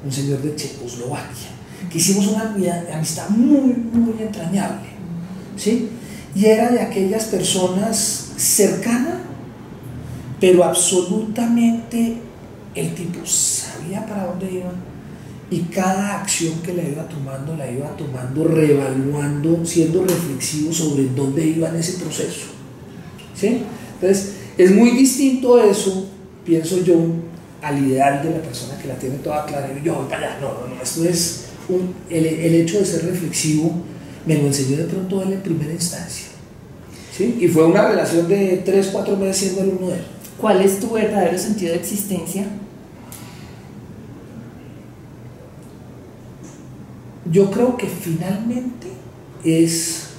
un señor de Checoslovaquia, que hicimos una amistad muy, muy entrañable, ¿sí? Y era de aquellas personas cercanas, pero absolutamente el tipo sabía para dónde iba, y cada acción que la iba tomando, reevaluando, siendo reflexivo sobre dónde iba en ese proceso, ¿sí? Entonces, es muy distinto eso, pienso yo, al ideal de la persona que la tiene toda clara y yo voy para allá. No, no, no, esto es el hecho de ser reflexivo me lo enseñó de pronto él en primera instancia, ¿sí? Y fue una relación de 3, 4 meses siendo el uno de él. ¿Cuál es tu verdadero sentido de existencia? Yo creo que finalmente es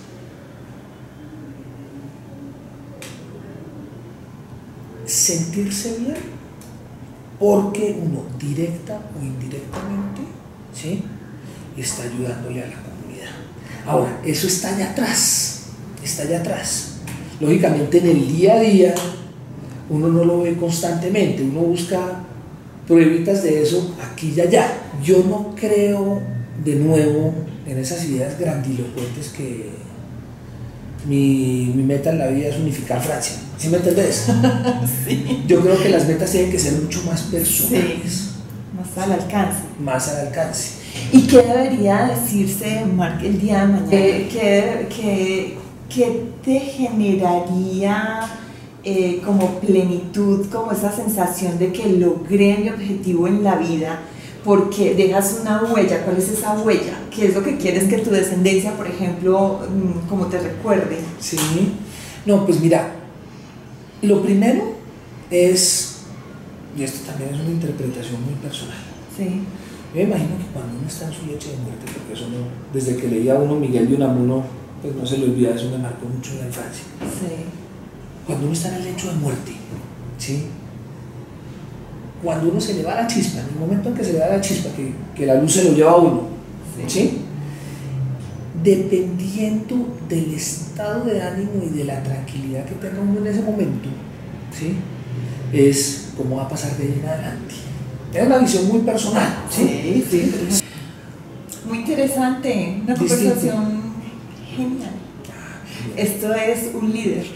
sentirse bien porque uno, directa o indirectamente, ¿sí?, está ayudándole a la comunidad. Ahora, eso está allá atrás, está allá atrás. Lógicamente en el día a día uno no lo ve constantemente, uno busca pruebitas de eso aquí y allá. Yo no creo de nuevo en esas ideas grandilocuentes que mi meta en la vida es unificar Francia. ¿Sí me entendés? Sí. Yo creo que las metas tienen que ser mucho más personales. Sí, más al alcance. Más al alcance. ¿Y qué debería decirse, Marc, el día de mañana? ¿Qué te generaría como plenitud, como esa sensación de que logré mi objetivo en la vida? Porque dejas una huella. ¿Cuál es esa huella? ¿Qué es lo que quieres que tu descendencia, por ejemplo, como te recuerde? Sí, no, pues mira, lo primero es, y esto también es una interpretación muy personal. Sí. Yo me imagino que cuando uno está en su lecho de muerte, porque eso no, desde que leía a uno Miguel de Unamuno, pues no se le olvida, eso me marcó mucho en la infancia. Sí. Cuando uno está en el lecho de muerte, ¿sí?, cuando uno se le va la chispa, en el momento en que se le va la chispa, que la luz se lo lleva a uno, ¿sí?, dependiendo del estado de ánimo y de la tranquilidad que tenga uno en ese momento, ¿sí?, es cómo va a pasar de ahí en adelante. Es una visión muy personal, ¿sí? Sí. Muy interesante, una conversación genial. Esto es Un Líder.